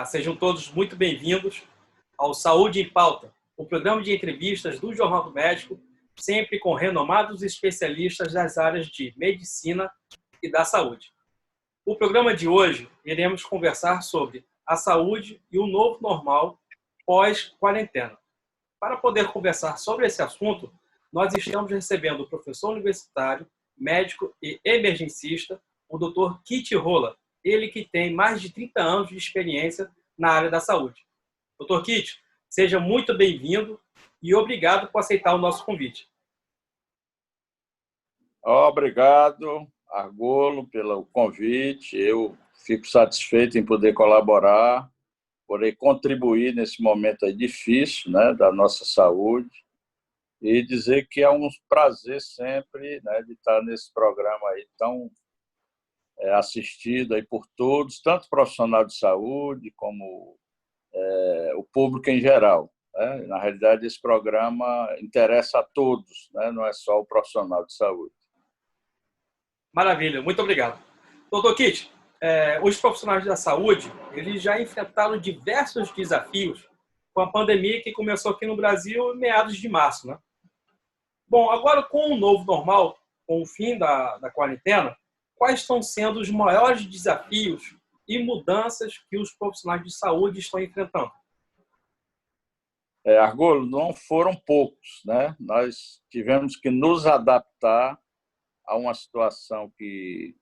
Sejam todos muito bem-vindos ao Saúde em Pauta, o programa de entrevistas do Jornal do Médico, sempre com renomados especialistas das áreas de medicina e da saúde. O programa de hoje, iremos conversar sobre a saúde e o novo normal pós-quarentena. Para poder conversar sobre esse assunto, nós estamos recebendo o professor universitário, médico e emergencista, o Dr. Kit Rola, ele que tem mais de 30 anos de experiência na área da saúde. Dr. Kit, seja muito bem-vindo e obrigado por aceitar o nosso convite. Obrigado, Argolo, pelo convite. Eu fico satisfeito em poder colaborar, poder contribuir nesse momento aí difícil, né, da nossa saúde, e dizer que é um prazer sempre, né, de estar nesse programa aí tão assistido aí por todos, tanto profissional de saúde como o público em geral, né? Na realidade, esse programa interessa a todos, né? Não é só o profissional de saúde. Maravilha, muito obrigado. Dr. Kit, os profissionais da saúde, eles já enfrentaram diversos desafios com a pandemia que começou aqui no Brasil em meados de março, né? Bom, agora com o novo normal, com o fim da quarentena, quais estão sendo os maiores desafios e mudanças que os profissionais de saúde estão enfrentando? Argolo, não foram poucos, né? Nós tivemos que nos adaptar a uma situação que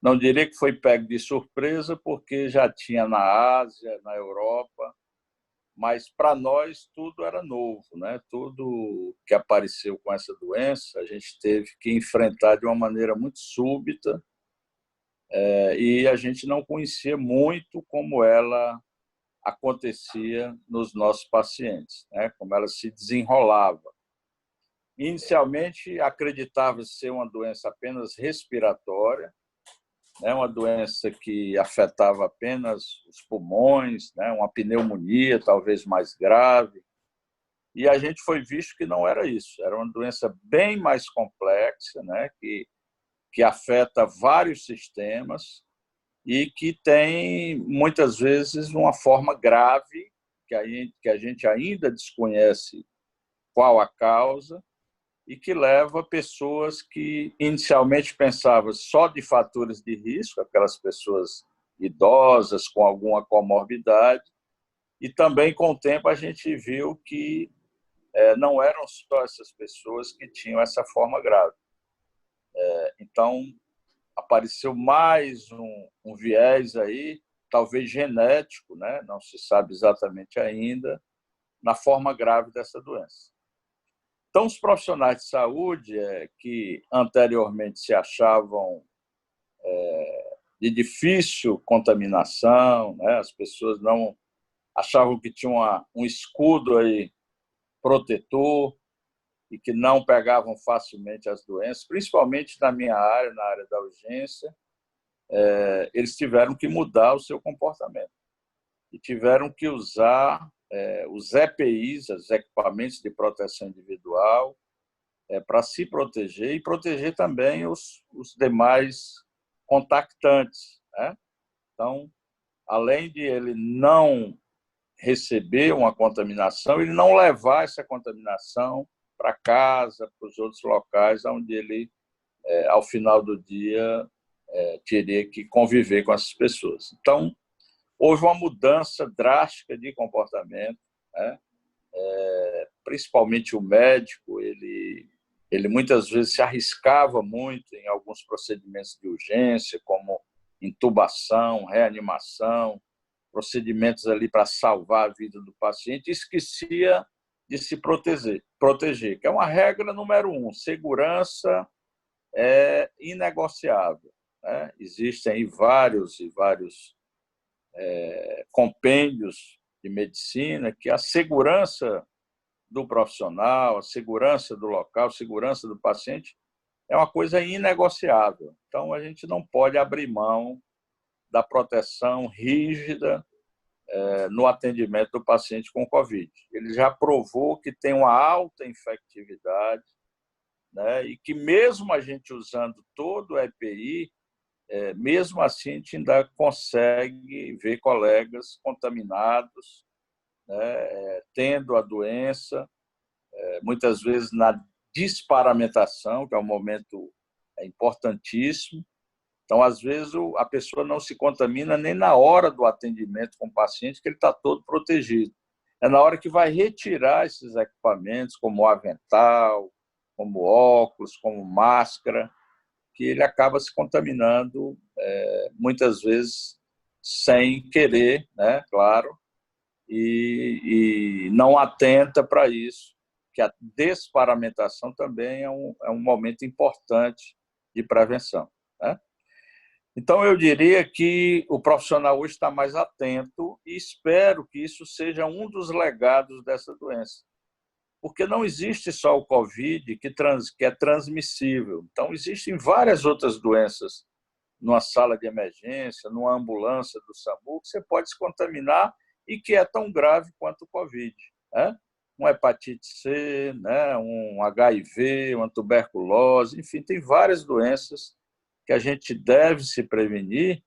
não diria que foi pego de surpresa, porque já tinha na Ásia, na Europa, mas para nós tudo era novo, né? Tudo que apareceu com essa doença, a gente teve que enfrentar de uma maneira muito súbita, e a gente não conhecia muito como ela acontecia nos nossos pacientes, né? Como ela se desenrolava. Inicialmente, acreditava ser uma doença apenas respiratória, né? Uma doença que afetava apenas os pulmões, né? Uma pneumonia talvez mais grave. E a gente foi visto que não era isso. Era uma doença bem mais complexa, né? Que afeta vários sistemas e que tem, muitas vezes, uma forma grave, que a gente ainda desconhece qual a causa, e que leva pessoas que inicialmente pensavam só de fatores de risco, aquelas pessoas idosas com alguma comorbidade, e também, com o tempo, a gente viu que não eram só essas pessoas que tinham essa forma grave. Então, apareceu mais um viés aí, talvez genético, né? Não se sabe exatamente ainda, na forma grave dessa doença. Então, os profissionais de saúde que anteriormente se achavam de difícil contaminação, né? As pessoas não achavam que tinham um escudo aí protetor e que não pegavam facilmente as doenças, principalmente na minha área, na área da urgência, eles tiveram que mudar o seu comportamento e tiveram que usar os EPIs, os equipamentos de proteção individual, para se proteger e proteger também os demais contactantes, né? Então, além de ele não receber uma contaminação, ele não levar essa contaminação para casa, para os outros locais onde ele, ao final do dia, teria que conviver com essas pessoas. Então, houve uma mudança drástica de comportamento, né? Principalmente o médico, ele muitas vezes se arriscava muito em alguns procedimentos de urgência, como intubação, reanimação, procedimentos ali para salvar a vida do paciente, e esquecia de se proteger, que é uma regra número 1, segurança é inegociável, né? Existem aí vários compêndios de medicina que a segurança do profissional, a segurança do local, a segurança do paciente é uma coisa inegociável. Então, a gente não pode abrir mão da proteção rígida no atendimento do paciente com Covid. Ele já provou que tem uma alta infectividade, né? E que mesmo a gente usando todo o EPI, mesmo assim a gente ainda consegue ver colegas contaminados, né, tendo a doença, muitas vezes na desparamentação, que é um momento importantíssimo. Então, às vezes, a pessoa não se contamina nem na hora do atendimento com o paciente, que ele está todo protegido. É na hora que vai retirar esses equipamentos, como o avental, como óculos, como máscara, que ele acaba se contaminando, muitas vezes sem querer, né, claro, e não atenta para isso, que a desparamentação também é um momento importante de prevenção, né? Então, eu diria que o profissional hoje está mais atento e espero que isso seja um dos legados dessa doença. Porque não existe só o Covid que é transmissível. Então, existem várias outras doenças numa sala de emergência, numa ambulância do SAMU, que você pode se contaminar e que é tão grave quanto o Covid, né? Uma hepatite C, né? Um HIV, uma tuberculose, enfim, tem várias doenças que a gente deve se prevenir.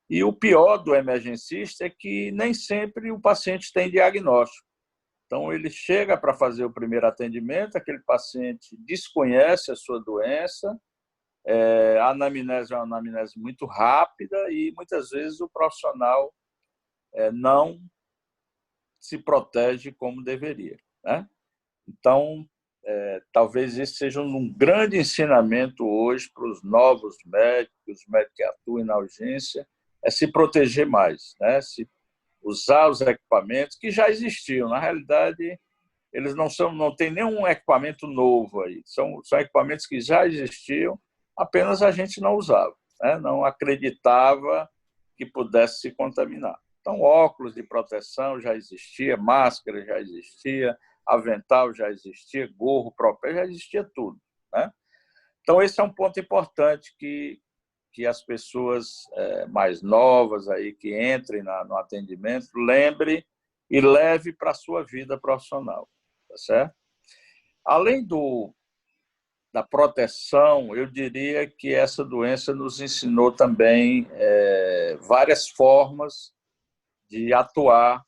E o pior do emergencista é que nem sempre o paciente tem diagnóstico. Então, ele chega para fazer o primeiro atendimento, aquele paciente desconhece a sua doença, a anamnese é uma anamnese muito rápida e, muitas vezes, o profissional não se protege como deveria, né? Então, talvez esse seja um grande ensinamento hoje para os novos médicos, os médicos que atuam na urgência, é se proteger mais, né? Se usar os equipamentos que já existiam. Na realidade, eles não têm nenhum equipamento novo aí. São equipamentos que já existiam, apenas a gente não usava, né? Não acreditava que pudesse se contaminar. Então, óculos de proteção já existia, máscara já existia, avental já existia, gorro próprio já existia tudo, né? Então, esse é um ponto importante que as pessoas mais novas aí que entrem no atendimento lembre e leve para a sua vida profissional, tá certo? Além da proteção, eu diria que essa doença nos ensinou também várias formas de atuar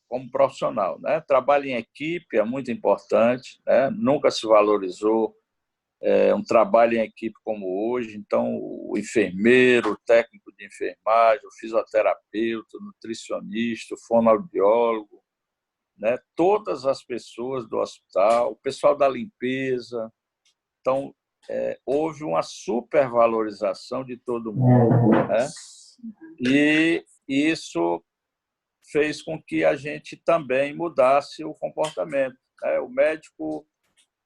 como profissional, né? Trabalho em equipe é muito importante, né? Nunca se valorizou um trabalho em equipe como hoje. Então, o enfermeiro, o técnico de enfermagem, o fisioterapeuta, o nutricionista, o fonoaudiólogo, né? Todas as pessoas do hospital, o pessoal da limpeza. Então, houve uma supervalorização de todo mundo, né? E isso fez com que a gente também mudasse o comportamento, né? O médico,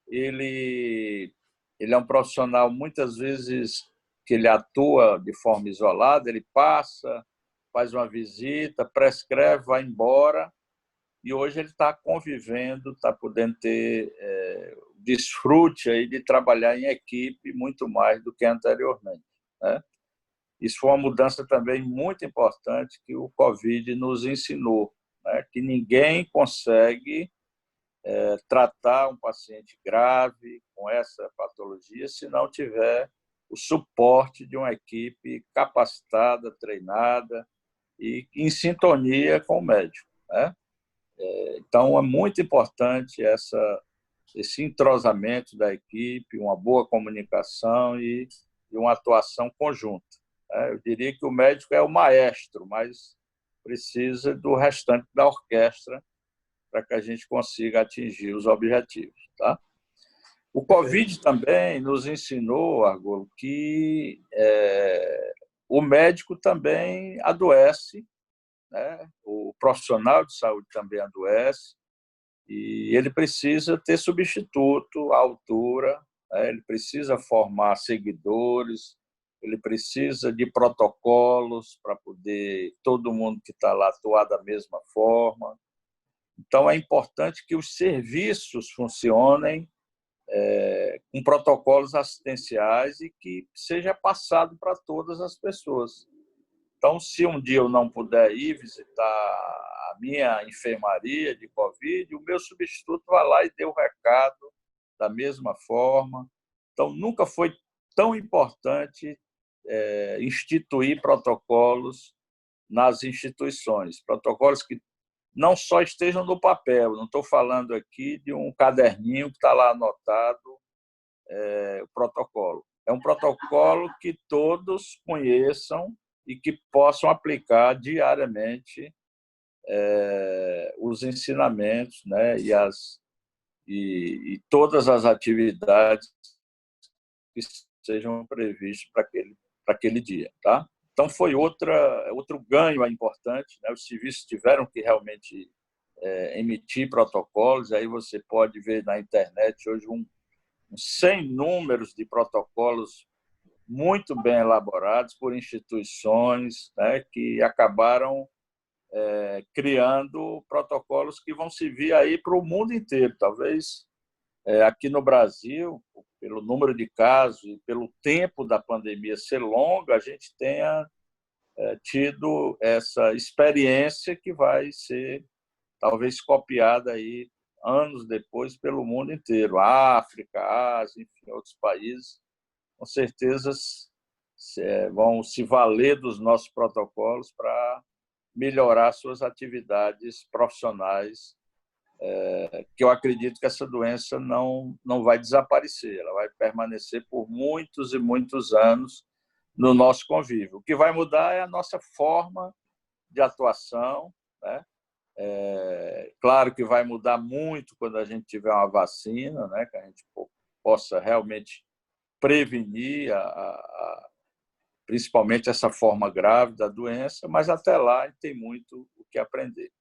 ele é um profissional, muitas vezes, que ele atua de forma isolada, ele passa, faz uma visita, prescreve, vai embora, e hoje ele está convivendo, está podendo ter desfrute aí de trabalhar em equipe muito mais do que anteriormente, né? Isso foi uma mudança também muito importante que o Covid nos ensinou, né? Que ninguém consegue tratar um paciente grave com essa patologia se não tiver o suporte de uma equipe capacitada, treinada e em sintonia com o médico, né? Então, é muito importante esse entrosamento da equipe, uma boa comunicação e uma atuação conjunta, né? Eu diria que o médico é o maestro, mas precisa do restante da orquestra para que a gente consiga atingir os objetivos, tá? O Covid também nos ensinou, Argolo, que o médico também adoece, né? O profissional de saúde também adoece e ele precisa ter substituto à altura, né? Ele precisa formar seguidores, ele precisa de protocolos para poder todo mundo que está lá atuar da mesma forma. Então, é importante que os serviços funcionem com protocolos assistenciais e que seja passado para todas as pessoas. Então, se um dia eu não puder ir visitar a minha enfermaria de Covid, o meu substituto vai lá e dê o recado da mesma forma. Então, nunca foi tão importante instituir protocolos nas instituições, protocolos que não só estejam no papel. Não estou falando aqui de um caderninho que está lá anotado o protocolo. É um protocolo que todos conheçam e que possam aplicar diariamente os ensinamentos, né, e todas as atividades que sejam previstas para aquele dia. Tá? Então, foi outro ganho importante. Né? Os serviços tiveram que realmente emitir protocolos. Aí você pode ver na internet hoje sem números de protocolos muito bem elaborados por instituições, né, que acabaram criando protocolos que vão servir aí para o mundo inteiro. Talvez aqui no Brasil, pelo número de casos e pelo tempo da pandemia ser longa, a gente tenha tido essa experiência que vai ser talvez copiada aí anos depois pelo mundo inteiro. África, Ásia, enfim, outros países, com certeza vão se valer dos nossos protocolos para melhorar suas atividades profissionais, que eu acredito que essa doença não vai desaparecer, ela vai permanecer por muitos e muitos anos no nosso convívio. O que vai mudar é a nossa forma de atuação, né? Claro que vai mudar muito quando a gente tiver uma vacina, né? Que a gente possa realmente prevenir principalmente essa forma grave da doença, mas até lá a gente tem muito o que aprender.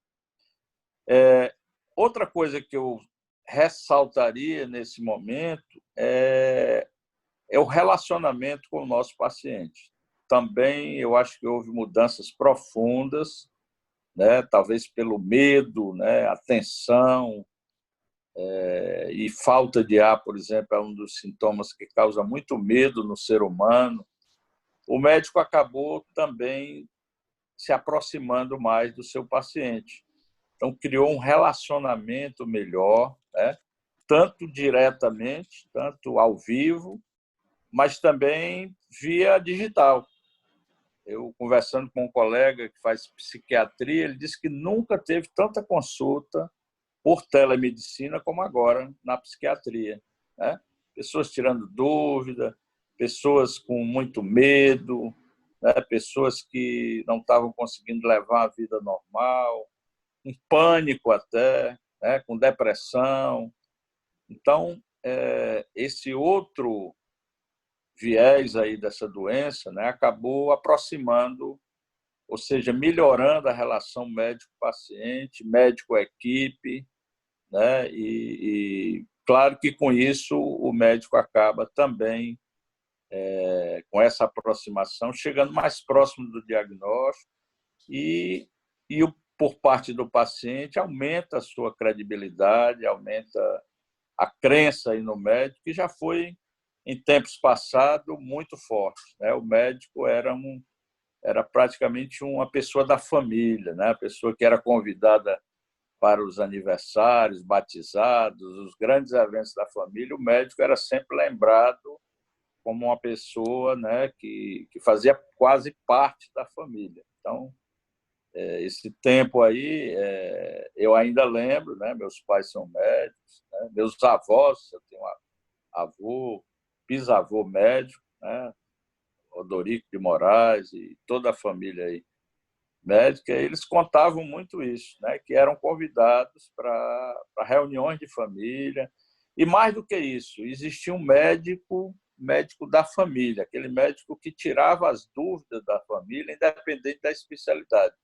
Outra coisa que eu ressaltaria nesse momento é o relacionamento com o nosso paciente. Também eu acho que houve mudanças profundas, né? Talvez pelo medo, né? A tensão e falta de ar, por exemplo, é um dos sintomas que causa muito medo no ser humano. O médico acabou também se aproximando mais do seu paciente. Então, criou um relacionamento melhor, né? Tanto diretamente, tanto ao vivo, mas também via digital. Eu, conversando com um colega que faz psiquiatria, ele disse que nunca teve tanta consulta por telemedicina como agora na psiquiatria, né? Pessoas tirando dúvida, pessoas com muito medo, né? Pessoas que não estavam conseguindo levar a vida normal, com pânico até, né? Com depressão. Então, esse outro viés aí dessa doença, né, acabou aproximando, ou seja, melhorando a relação médico-paciente, médico-equipe, né, e claro que com isso o médico acaba também, com essa aproximação, chegando mais próximo do diagnóstico e por parte do paciente, aumenta a sua credibilidade, aumenta a crença aí no médico, que já foi, em tempos passados, muito forte, né? O médico era praticamente uma pessoa da família, né? A pessoa que era convidada para os aniversários, batizados, os grandes eventos da família. O médico era sempre lembrado como uma pessoa, né, que fazia quase parte da família. Então, esse tempo aí, eu ainda lembro, né? Meus pais são médicos, né? Meus avós, eu tenho avô, bisavô médico, né? Odorico de Moraes e toda a família aí médica, eles contavam muito isso, né? Que eram convidados para reuniões de família. E mais do que isso, existia um médico da família, aquele médico que tirava as dúvidas da família, independente da especialidade.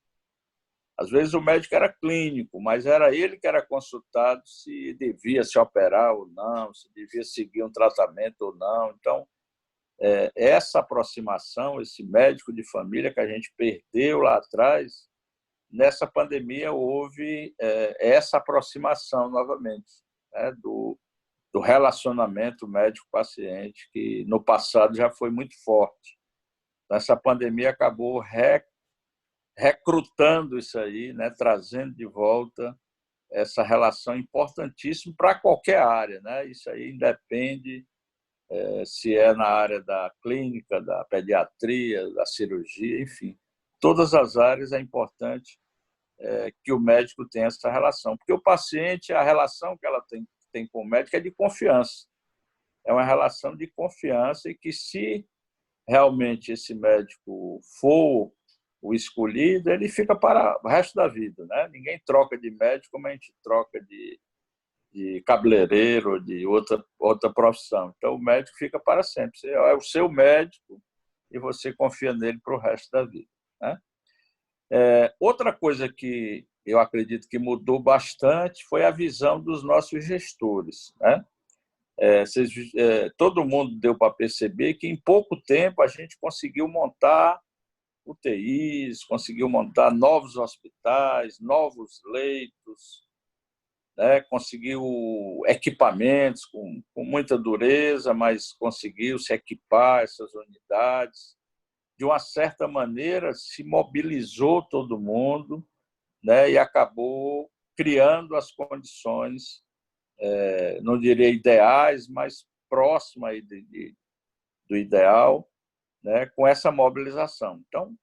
Às vezes o médico era clínico, mas era ele que era consultado se devia se operar ou não, se devia seguir um tratamento ou não. Então, essa aproximação, esse médico de família que a gente perdeu lá atrás, nessa pandemia houve essa aproximação novamente, né, do relacionamento médico-paciente, que no passado já foi muito forte. Essa pandemia acabou recrutando isso aí, né, trazendo de volta essa relação importantíssima para qualquer área, né? Isso aí independe se é na área da clínica, da pediatria, da cirurgia, enfim. Todas as áreas é importante que o médico tenha essa relação. Porque o paciente, a relação que ela tem com o médico é de confiança. É uma relação de confiança e que, se realmente esse médico for o escolhido, ele fica para o resto da vida, né? Ninguém troca de médico como a gente troca de cabeleireiro, de outra profissão. Então, o médico fica para sempre. É o seu médico e você confia nele para o resto da vida, né? Outra coisa que eu acredito que mudou bastante foi a visão dos nossos gestores, né? Todo mundo deu para perceber que, em pouco tempo, a gente conseguiu montar UTIs, conseguiu montar novos hospitais, novos leitos, né? Conseguiu equipamentos com muita dureza, mas conseguiu se equipar essas unidades. De uma certa maneira, se mobilizou todo mundo, né? E acabou criando as condições, não diria ideais, mas próxima aí do ideal, né? Com essa mobilização. Então,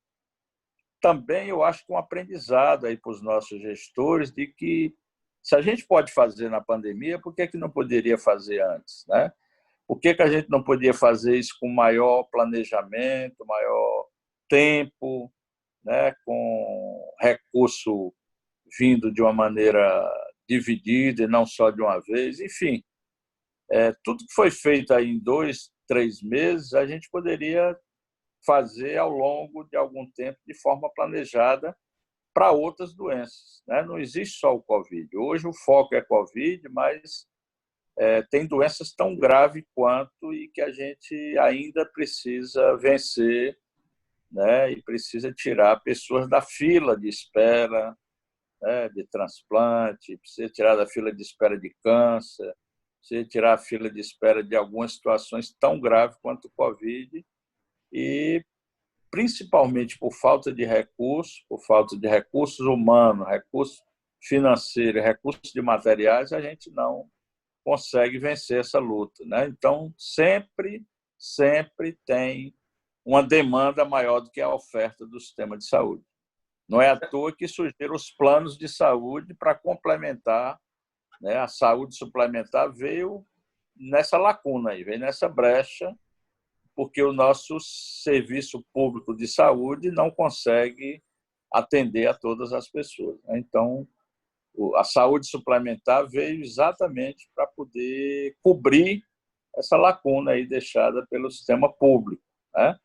também eu acho que um aprendizado aí para os nossos gestores de que, se a gente pode fazer na pandemia, por que não poderia fazer antes, né? Por que a gente não podia fazer isso com maior planejamento, maior tempo, né? Com recurso vindo de uma maneira dividida e não só de uma vez? Enfim, tudo que foi feito aí em 2, 3 meses, a gente poderia fazer ao longo de algum tempo de forma planejada para outras doenças, né? Não existe só o Covid. Hoje o foco é Covid, mas tem doenças tão graves quanto e que a gente ainda precisa vencer, né? E precisa tirar pessoas da fila de espera, né? De transplante, precisa tirar da fila de espera de câncer, precisa tirar a fila de espera de algumas situações tão graves quanto o Covid, e principalmente por falta de recursos humanos, recursos financeiros, recursos de materiais, a gente não consegue vencer essa luta, né? Então, sempre tem uma demanda maior do que a oferta do sistema de saúde. Não é à toa que surgiram os planos de saúde para complementar, né? A saúde suplementar veio nessa lacuna aí, veio nessa brecha, porque o nosso serviço público de saúde não consegue atender a todas as pessoas, né? Então, a saúde suplementar veio exatamente para poder cobrir essa lacuna aí deixada pelo sistema público, né?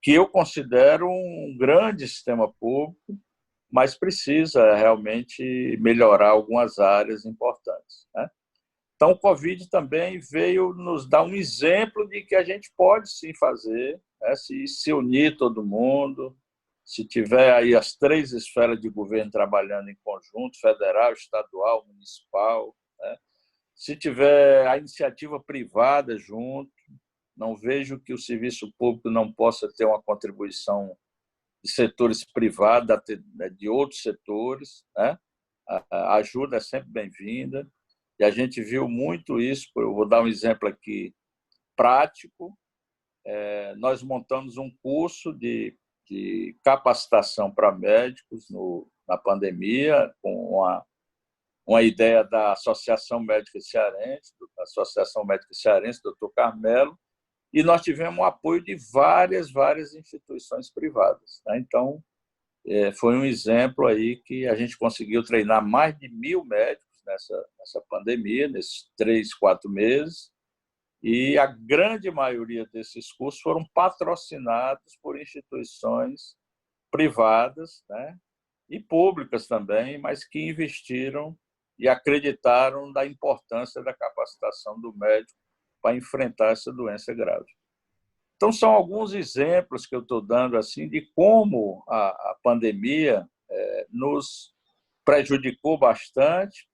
Que eu considero um grande sistema público, mas precisa realmente melhorar algumas áreas importantes, né? Então, o Covid também veio nos dar um exemplo de que a gente pode sim fazer, né? Se unir todo mundo, se tiver aí as 3 esferas de governo trabalhando em conjunto, federal, estadual, municipal, né? Se tiver a iniciativa privada junto, não vejo que o serviço público não possa ter uma contribuição de setores privados, de outros setores, né? A ajuda é sempre bem-vinda. E a gente viu muito isso. Eu vou dar um exemplo aqui prático. Nós montamos um curso de capacitação para médicos na pandemia, com uma ideia da Associação Médica Cearense, Dr. Carmelo, e nós tivemos o apoio de várias instituições privadas, né? Então, foi um exemplo aí que a gente conseguiu treinar mais de 1.000 médicos nessa pandemia, nesses 3, 4 meses, e a grande maioria desses cursos foram patrocinados por instituições privadas, né? E públicas também, mas que investiram e acreditaram na importância da capacitação do médico para enfrentar essa doença grave. Então, são alguns exemplos que eu estou dando assim de como a pandemia nos prejudicou bastante,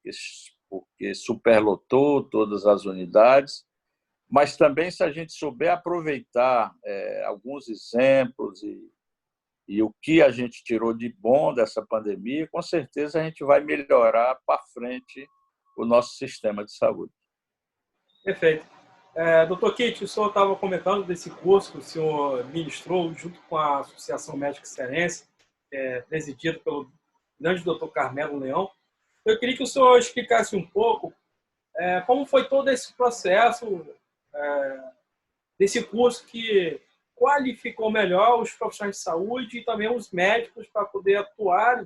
porque superlotou todas as unidades, mas também, se a gente souber aproveitar alguns exemplos e o que a gente tirou de bom dessa pandemia, com certeza a gente vai melhorar para frente o nosso sistema de saúde. Perfeito. Doutor Kit, o senhor estava comentando desse curso que o senhor ministrou junto com a Associação Médica Cearense, presidido pelo grande doutor Carmelo Leão. Eu queria que o senhor explicasse um pouco como foi todo esse processo desse curso que qualificou melhor os profissionais de saúde e também os médicos para poder atuar,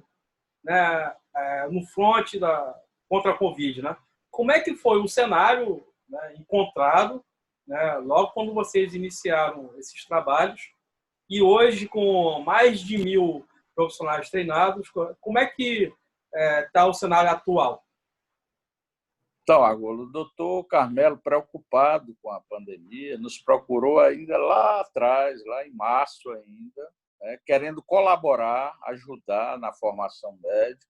né, no fronte contra a Covid, né? Como é que foi o cenário, né, encontrado, né, logo quando vocês iniciaram esses trabalhos e hoje com mais de 1.000 profissionais treinados, como é que está o cenário atual? Então, Agolo, o doutor Carmelo, preocupado com a pandemia, nos procurou ainda lá atrás, lá em março ainda, né, querendo colaborar, ajudar na formação médica.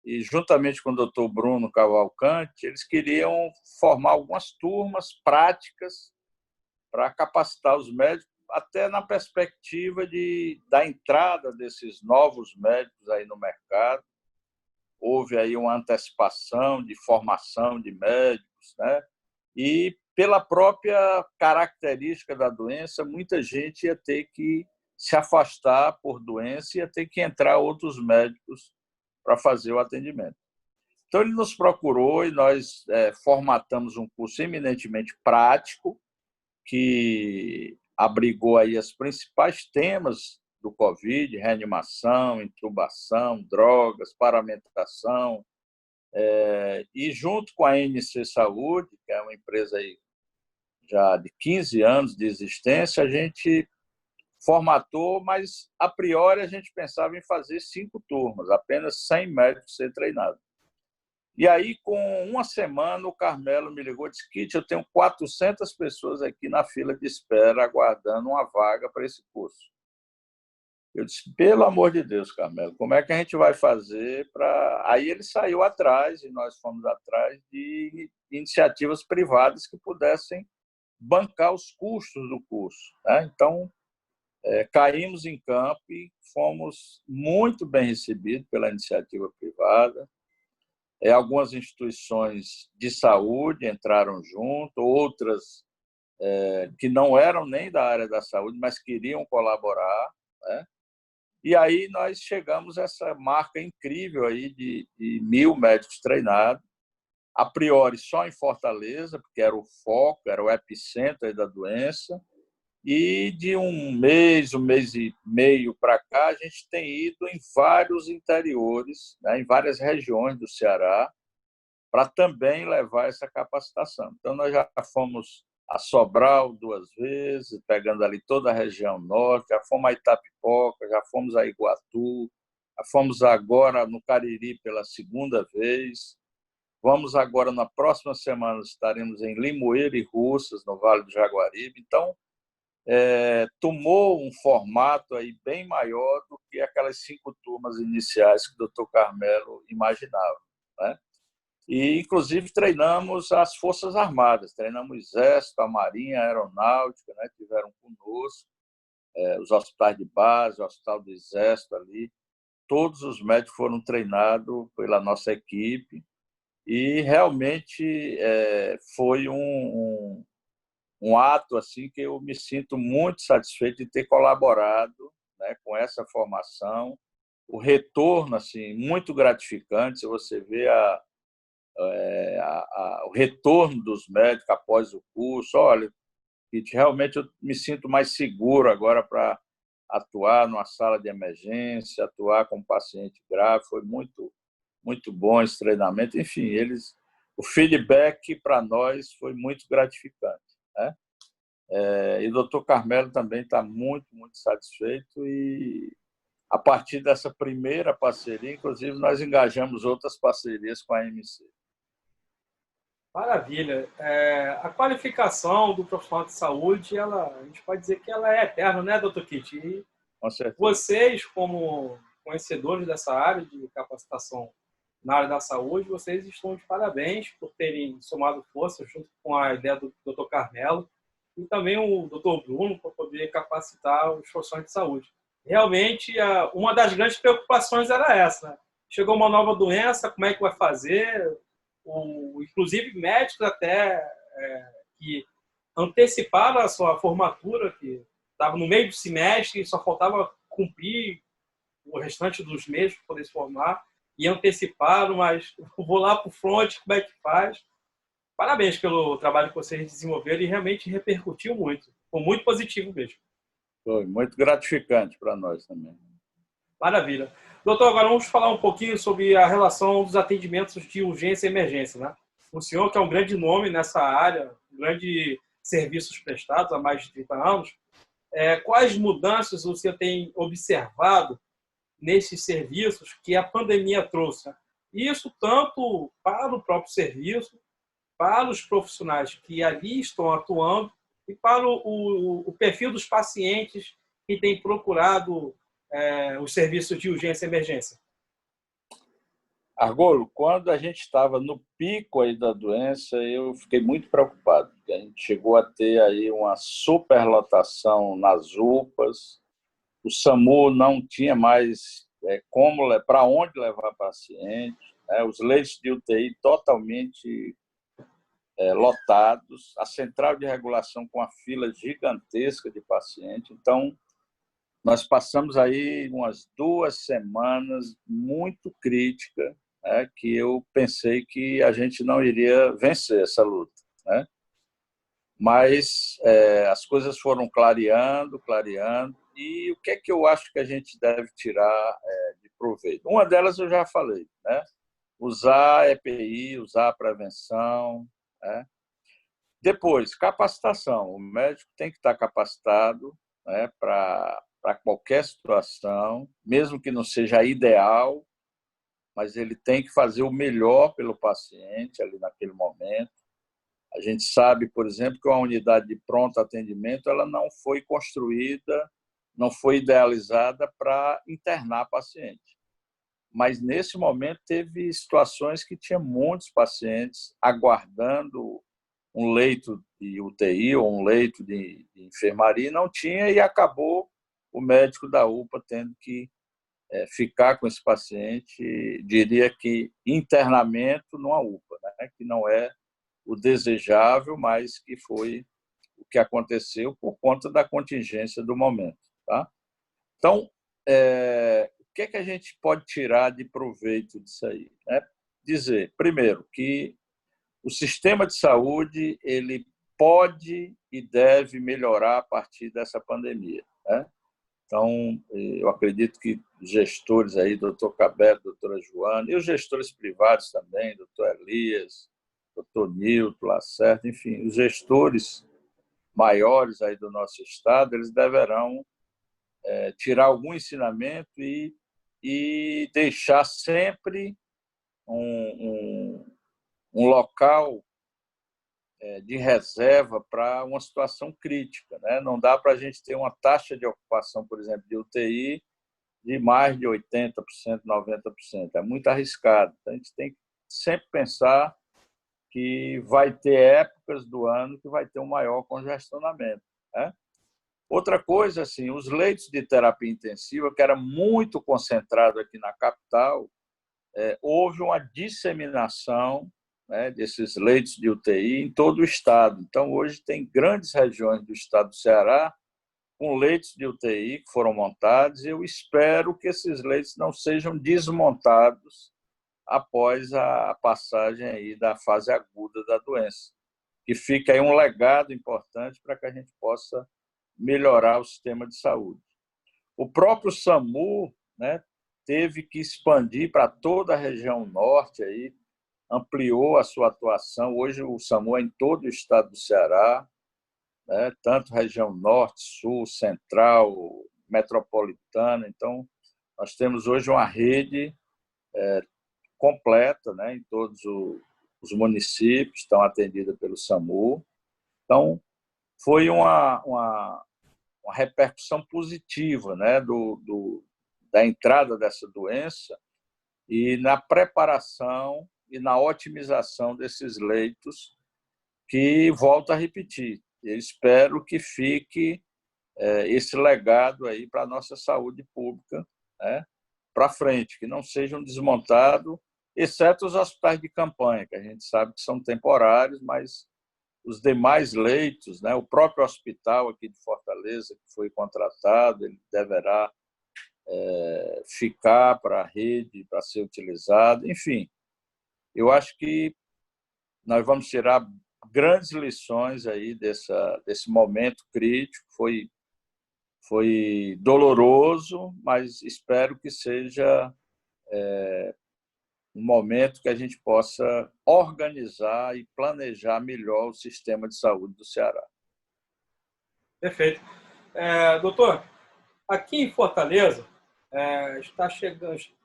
E, juntamente com o doutor Bruno Cavalcante, eles queriam formar algumas turmas práticas para capacitar os médicos, até na perspectiva da entrada desses novos médicos aí no mercado. Houve aí uma antecipação de formação de médicos, né? E pela própria característica da doença, muita gente ia ter que se afastar por doença e ia ter que entrar outros médicos para fazer o atendimento. Então, ele nos procurou e nós formatamos um curso eminentemente prático, que abrigou aí os principais temas do Covid: reanimação, intubação, drogas, paramentação. E junto com a NC Saúde, que é uma empresa aí já de 15 anos de existência, a gente formatou, mas a priori a gente pensava em fazer 5 turmas, apenas 100 médicos ser treinados. E aí, com uma semana, o Carmelo me ligou e disse: Kit, eu tenho 400 pessoas aqui na fila de espera aguardando uma vaga para esse curso. Eu disse: pelo amor de Deus, Carmelo, como é que a gente vai fazer para... Aí ele saiu atrás e nós fomos atrás de iniciativas privadas que pudessem bancar os custos do curso, né? Então, caímos em campo e fomos muito bem recebidos pela iniciativa privada. Algumas instituições de saúde entraram junto, outras que não eram nem da área da saúde, mas queriam colaborar, né? E aí nós chegamos a essa marca incrível aí de 1.000 médicos treinados, a priori só em Fortaleza, porque era o foco, era o epicentro da doença. E de um mês e meio para cá, a gente tem ido em vários interiores, né, em várias regiões do Ceará, para também levar essa capacitação. Então, nós já fomos a Sobral 2 vezes, pegando ali toda a região norte, já fomos a Itapipoca, já fomos a Iguatu, já fomos agora no Cariri pela 2ª vez. Vamos agora, na próxima semana, estaremos em Limoeiro e Russas, no Vale do Jaguaribe. Então, tomou um formato aí bem maior do que aquelas 5 turmas iniciais que o doutor Carmelo imaginava, né? E, inclusive, treinamos as Forças Armadas, treinamos o Exército, a Marinha, a Aeronáutica, né? Tiveram conosco, os hospitais de base, o Hospital do Exército ali. Todos os médicos foram treinados pela nossa equipe e realmente foi um ato assim que eu me sinto muito satisfeito de ter colaborado, né, com essa formação. O retorno assim muito gratificante, se você vê o retorno dos médicos após o curso. Olha, realmente eu me sinto mais seguro agora para atuar numa sala de emergência, atuar com um paciente grave. Foi muito, muito bom esse treinamento. Enfim, o feedback para nós foi muito gratificante, né? E o doutor Carmelo também está muito, muito satisfeito. E, a partir dessa primeira parceria, inclusive, nós engajamos outras parcerias com a MC. Maravilha. A qualificação do profissional de saúde, a gente pode dizer que ela é eterna, né, doutor Kit? E com certeza. Vocês, como conhecedores dessa área de capacitação na área da saúde, vocês estão de parabéns por terem somado forças junto com a ideia do doutor Carmelo e também o doutor Bruno para poder capacitar os profissionais de saúde. Realmente, uma das grandes preocupações era essa, né? Chegou uma nova doença, como é que vai fazer? Inclusive médicos até que anteciparam a sua formatura, que estava no meio do semestre e só faltava cumprir o restante dos meses para poder se formar, e anteciparam, mas vou lá para o front, como é que faz? Parabéns pelo trabalho que vocês desenvolveram e realmente repercutiu muito. Foi muito positivo mesmo. Foi muito gratificante para nós também. Maravilha. Doutor, agora vamos falar um pouquinho sobre a relação dos atendimentos de urgência e emergência, né? O senhor, que é um grande nome nessa área, grande serviços prestados há mais de 30 anos, quais mudanças o senhor tem observado nesses serviços que a pandemia trouxe? Isso tanto para o próprio serviço, para os profissionais que ali estão atuando e para o perfil dos pacientes que têm procurado os serviços de urgência e emergência. Argolo, quando a gente estava no pico aí da doença, eu fiquei muito preocupado, porque a gente chegou a ter aí uma superlotação nas UPAs, o SAMU não tinha mais para onde levar paciente, né? Os leitos de UTI totalmente lotados, a central de regulação com uma fila gigantesca de pacientes. Então, nós passamos aí umas 2 semanas muito críticas, né, que eu pensei que a gente não iria vencer essa luta, né? Mas as coisas foram clareando, e o que é que eu acho que a gente deve tirar de proveito? Uma delas eu já falei, né? Usar a EPI, usar a prevenção, né? Depois, capacitação. O médico tem que estar capacitado, né, para qualquer situação, mesmo que não seja ideal, mas ele tem que fazer o melhor pelo paciente ali naquele momento. A gente sabe, por exemplo, que uma unidade de pronto atendimento ela não foi construída, não foi idealizada para internar paciente. Mas, nesse momento, teve situações que tinha muitos pacientes aguardando um leito de UTI ou um leito de enfermaria, não tinha, e acabou o médico da UPA tendo que ficar com esse paciente, diria que internamento numa UPA, né? Que não é o desejável, mas que foi o que aconteceu por conta da contingência do momento. Tá? Então, o que é que a gente pode tirar de proveito disso aí? Dizer, primeiro, que o sistema de saúde ele pode e deve melhorar a partir dessa pandemia, né? Então, eu acredito que os gestores aí, doutor Cabelo, doutora Joana, e os gestores privados também, doutor Elias, doutor Nilton, Lacerda, enfim, os gestores maiores aí do nosso estado, eles deverão tirar algum ensinamento e deixar sempre um local de reserva para uma situação crítica, né? Não dá para a gente ter uma taxa de ocupação, por exemplo, de UTI de mais de 80%, 90%. É muito arriscado. Então, a gente tem que sempre pensar que vai ter épocas do ano que vai ter um maior congestionamento, né? Outra coisa, assim, os leitos de terapia intensiva, que era muito concentrado aqui na capital, houve uma disseminação, né, desses leitos de UTI em todo o estado. Então, hoje tem grandes regiões do estado do Ceará com leitos de UTI que foram montados, e eu espero que esses leitos não sejam desmontados após a passagem aí da fase aguda da doença, que fica aí um legado importante para que a gente possa melhorar o sistema de saúde. O próprio SAMU, né, teve que expandir para toda a região norte, aí, ampliou a sua atuação. Hoje o SAMU é em todo o estado do Ceará, né, tanto região norte, sul, central, metropolitana. Então, nós temos hoje uma rede completa, né, em todos os municípios, estão atendidos pelo SAMU. Então, foi uma repercussão positiva, né, da entrada dessa doença e na preparação e na otimização desses leitos, que, volto a repetir, eu espero que fique esse legado aí para a nossa saúde pública, né, para frente, que não sejam desmontados, exceto os hospitais de campanha, que a gente sabe que são temporários, mas os demais leitos, né? O próprio hospital aqui de Fortaleza, que foi contratado, ele deverá ficar para a rede, para ser utilizado. Enfim, eu acho que nós vamos tirar grandes lições aí desse momento crítico. Foi doloroso, mas espero que seja um momento que a gente possa organizar e planejar melhor o sistema de saúde do Ceará. Perfeito. Doutor, aqui em Fortaleza,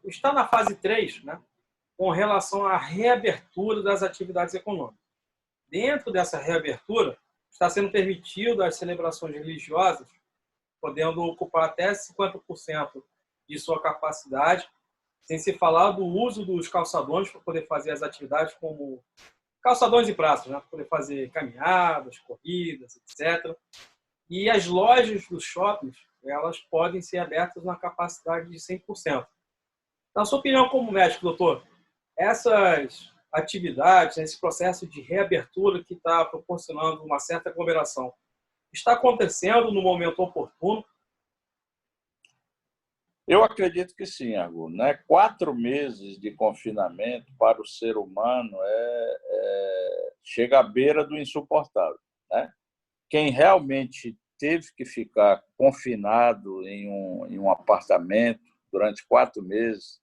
está na fase 3, né, com relação à reabertura das atividades econômicas. Dentro dessa reabertura, está sendo permitido as celebrações religiosas, podendo ocupar até 50% de sua capacidade, sem se falar do uso dos calçadões para poder fazer as atividades como calçadões e praças, né, para poder fazer caminhadas, corridas, etc. E as lojas dos shoppings, elas podem ser abertas na capacidade de 100%. Na sua opinião como médico, doutor, essas atividades, esse processo de reabertura que está proporcionando uma certa aglomeração, está acontecendo no momento oportuno? Eu acredito que sim, Argo, né? 4 meses de confinamento para o ser humano chega à beira do insuportável, né? Quem realmente teve que ficar confinado em um apartamento durante 4 meses,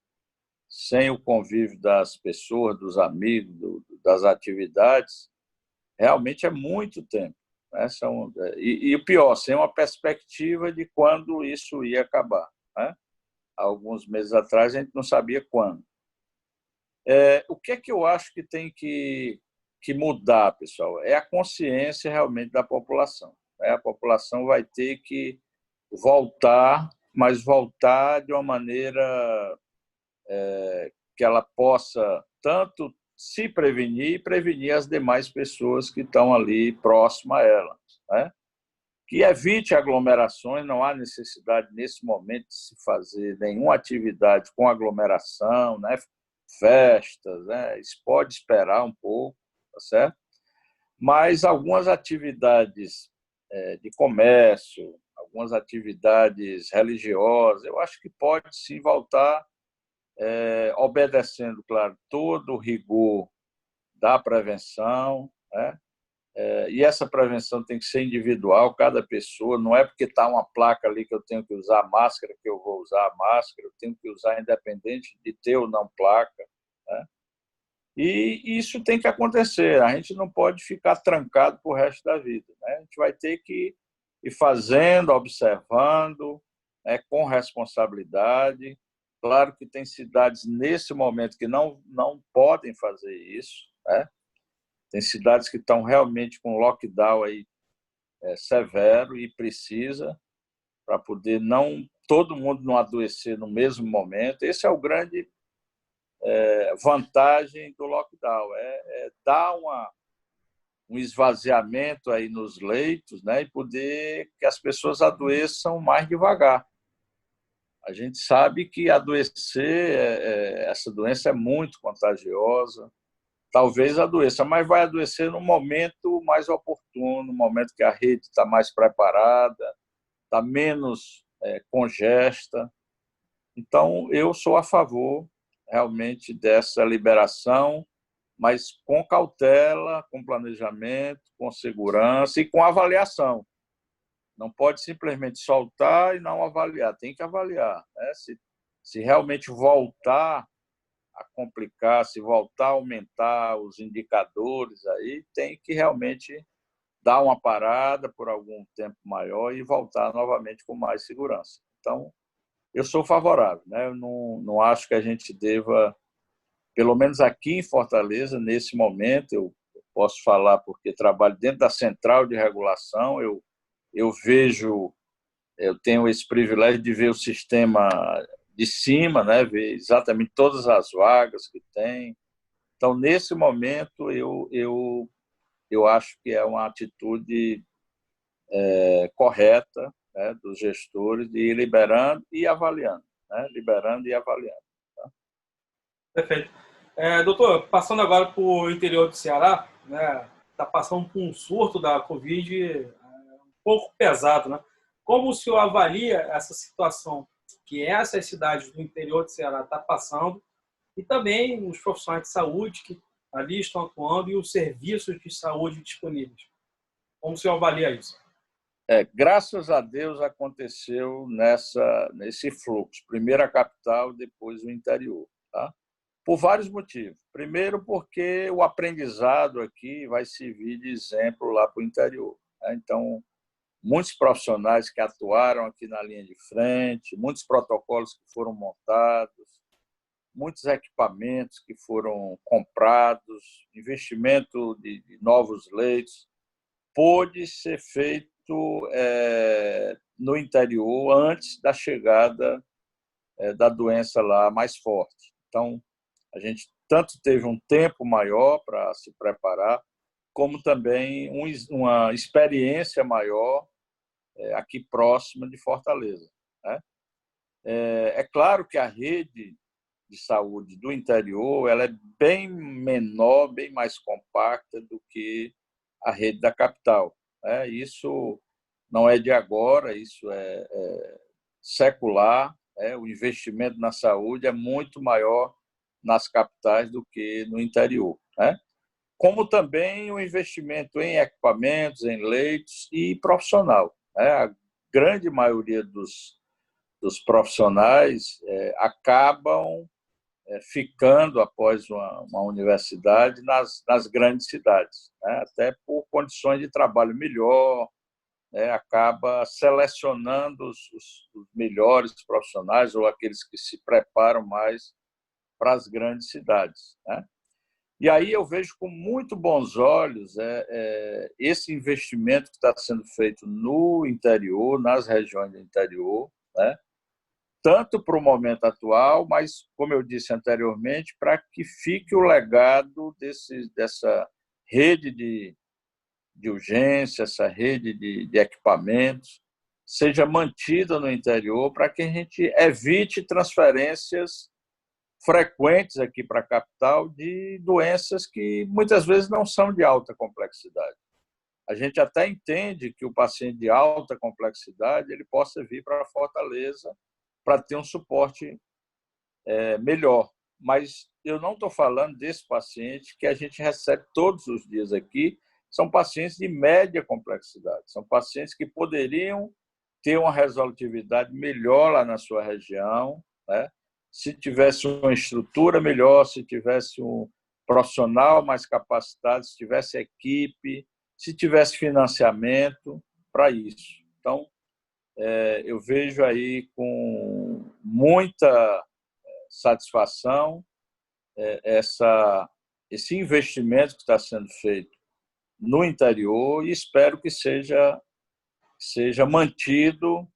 sem o convívio das pessoas, dos amigos, das atividades, realmente é muito tempo, né? E o pior, sem uma perspectiva de quando isso ia acabar, né? Alguns meses atrás a gente não sabia quando. O que é que eu acho que tem que mudar, pessoal? É a consciência realmente da população, né? A população vai ter que voltar, mas voltar de uma maneira que ela possa tanto se prevenir e prevenir as demais pessoas que estão ali próximas a ela, né? Que evite aglomerações, não há necessidade nesse momento de se fazer nenhuma atividade com aglomeração, né? Festas, né? Isso pode esperar um pouco, tá certo? Mas algumas atividades de comércio, algumas atividades religiosas, eu acho que pode sim voltar obedecendo, claro, todo o rigor da prevenção, né? E essa prevenção tem que ser individual, cada pessoa, não é porque está uma placa ali que eu tenho que usar máscara que eu vou usar a máscara, eu tenho que usar independente de ter ou não placa, né? E isso tem que acontecer, a gente não pode ficar trancado para o resto da vida, né? A gente vai ter que ir fazendo, observando, né, com responsabilidade. Claro que tem cidades nesse momento que não podem fazer isso, né? Tem cidades que estão realmente com lockdown aí, severo e precisa para poder todo mundo não adoecer no mesmo momento. Esse é o grande vantagem do lockdown, dar um esvaziamento aí nos leitos, né, e poder que as pessoas adoeçam mais devagar. A gente sabe que adoecer, essa doença é muito contagiosa, talvez adoeça, mas vai adoecer no momento mais oportuno, no momento que a rede está mais preparada, está menos congesta. Então, eu sou a favor realmente dessa liberação, mas com cautela, com planejamento, com segurança e com avaliação. Não pode simplesmente soltar e não avaliar, tem que avaliar, né? Se realmente voltar a complicar, se voltar a aumentar os indicadores, aí tem que realmente dar uma parada por algum tempo maior e voltar novamente com mais segurança. Então, eu sou favorável, né? Eu não acho que a gente deva, pelo menos aqui em Fortaleza, nesse momento, eu posso falar porque trabalho dentro da central de regulação, eu vejo, eu tenho esse privilégio de ver o sistema de cima, né? Ver exatamente todas as vagas que tem. Então, nesse momento, eu acho que é uma atitude correta, né, dos gestores de ir liberando e avaliando, né? Liberando e avaliando. Tá? Perfeito. Doutor, passando agora para o interior do Ceará, né? está passando por um surto da Covid um pouco pesado, né? Como o senhor avalia essa situação que essas cidades do interior de Ceará estão passando e também os profissionais de saúde que ali estão atuando e os serviços de saúde disponíveis? Como o senhor avalia isso? Graças a Deus aconteceu nesse fluxo. Primeiro a capital, depois o interior. Tá? Por vários motivos. Primeiro, porque o aprendizado aqui vai servir de exemplo lá para o interior. Né? Então, muitos profissionais que atuaram aqui na linha de frente, muitos protocolos que foram montados, muitos equipamentos que foram comprados, investimento de novos leitos, pôde ser feito no interior antes da chegada da doença lá mais forte. Então, a gente tanto teve um tempo maior para se preparar, como também uma experiência maior aqui próxima de Fortaleza. Né? É claro que a rede de saúde do interior ela é bem menor, bem mais compacta do que a rede da capital. Né? Isso não é de agora, isso é secular. O investimento na saúde é muito maior nas capitais do que no interior. Né? Como também o investimento em equipamentos, em leitos e profissional. Né? A grande maioria dos profissionais acabam ficando após uma universidade nas grandes cidades, né? Até por condições de trabalho melhor, né? Acaba selecionando os melhores profissionais ou aqueles que se preparam mais para as grandes cidades. Né? E aí eu vejo com muito bons olhos esse investimento que está sendo feito no interior, nas regiões do interior, né? Tanto para o momento atual, mas, como eu disse anteriormente, para que fique o legado dessa rede de urgência, essa rede de equipamentos, seja mantida no interior, para que a gente evite transferências frequentes aqui para a capital de doenças que muitas vezes não são de alta complexidade. A gente até entende que o paciente de alta complexidade ele possa vir para Fortaleza para ter um suporte melhor. Mas eu não estou falando desse paciente que a gente recebe todos os dias aqui, são pacientes de média complexidade, são pacientes que poderiam ter uma resolutividade melhor lá na sua região, né? Se tivesse uma estrutura melhor, se tivesse um profissional mais capacitado, se tivesse equipe, se tivesse financiamento para isso. Então, eu vejo aí com muita satisfação esse investimento que está sendo feito no interior e espero que seja mantido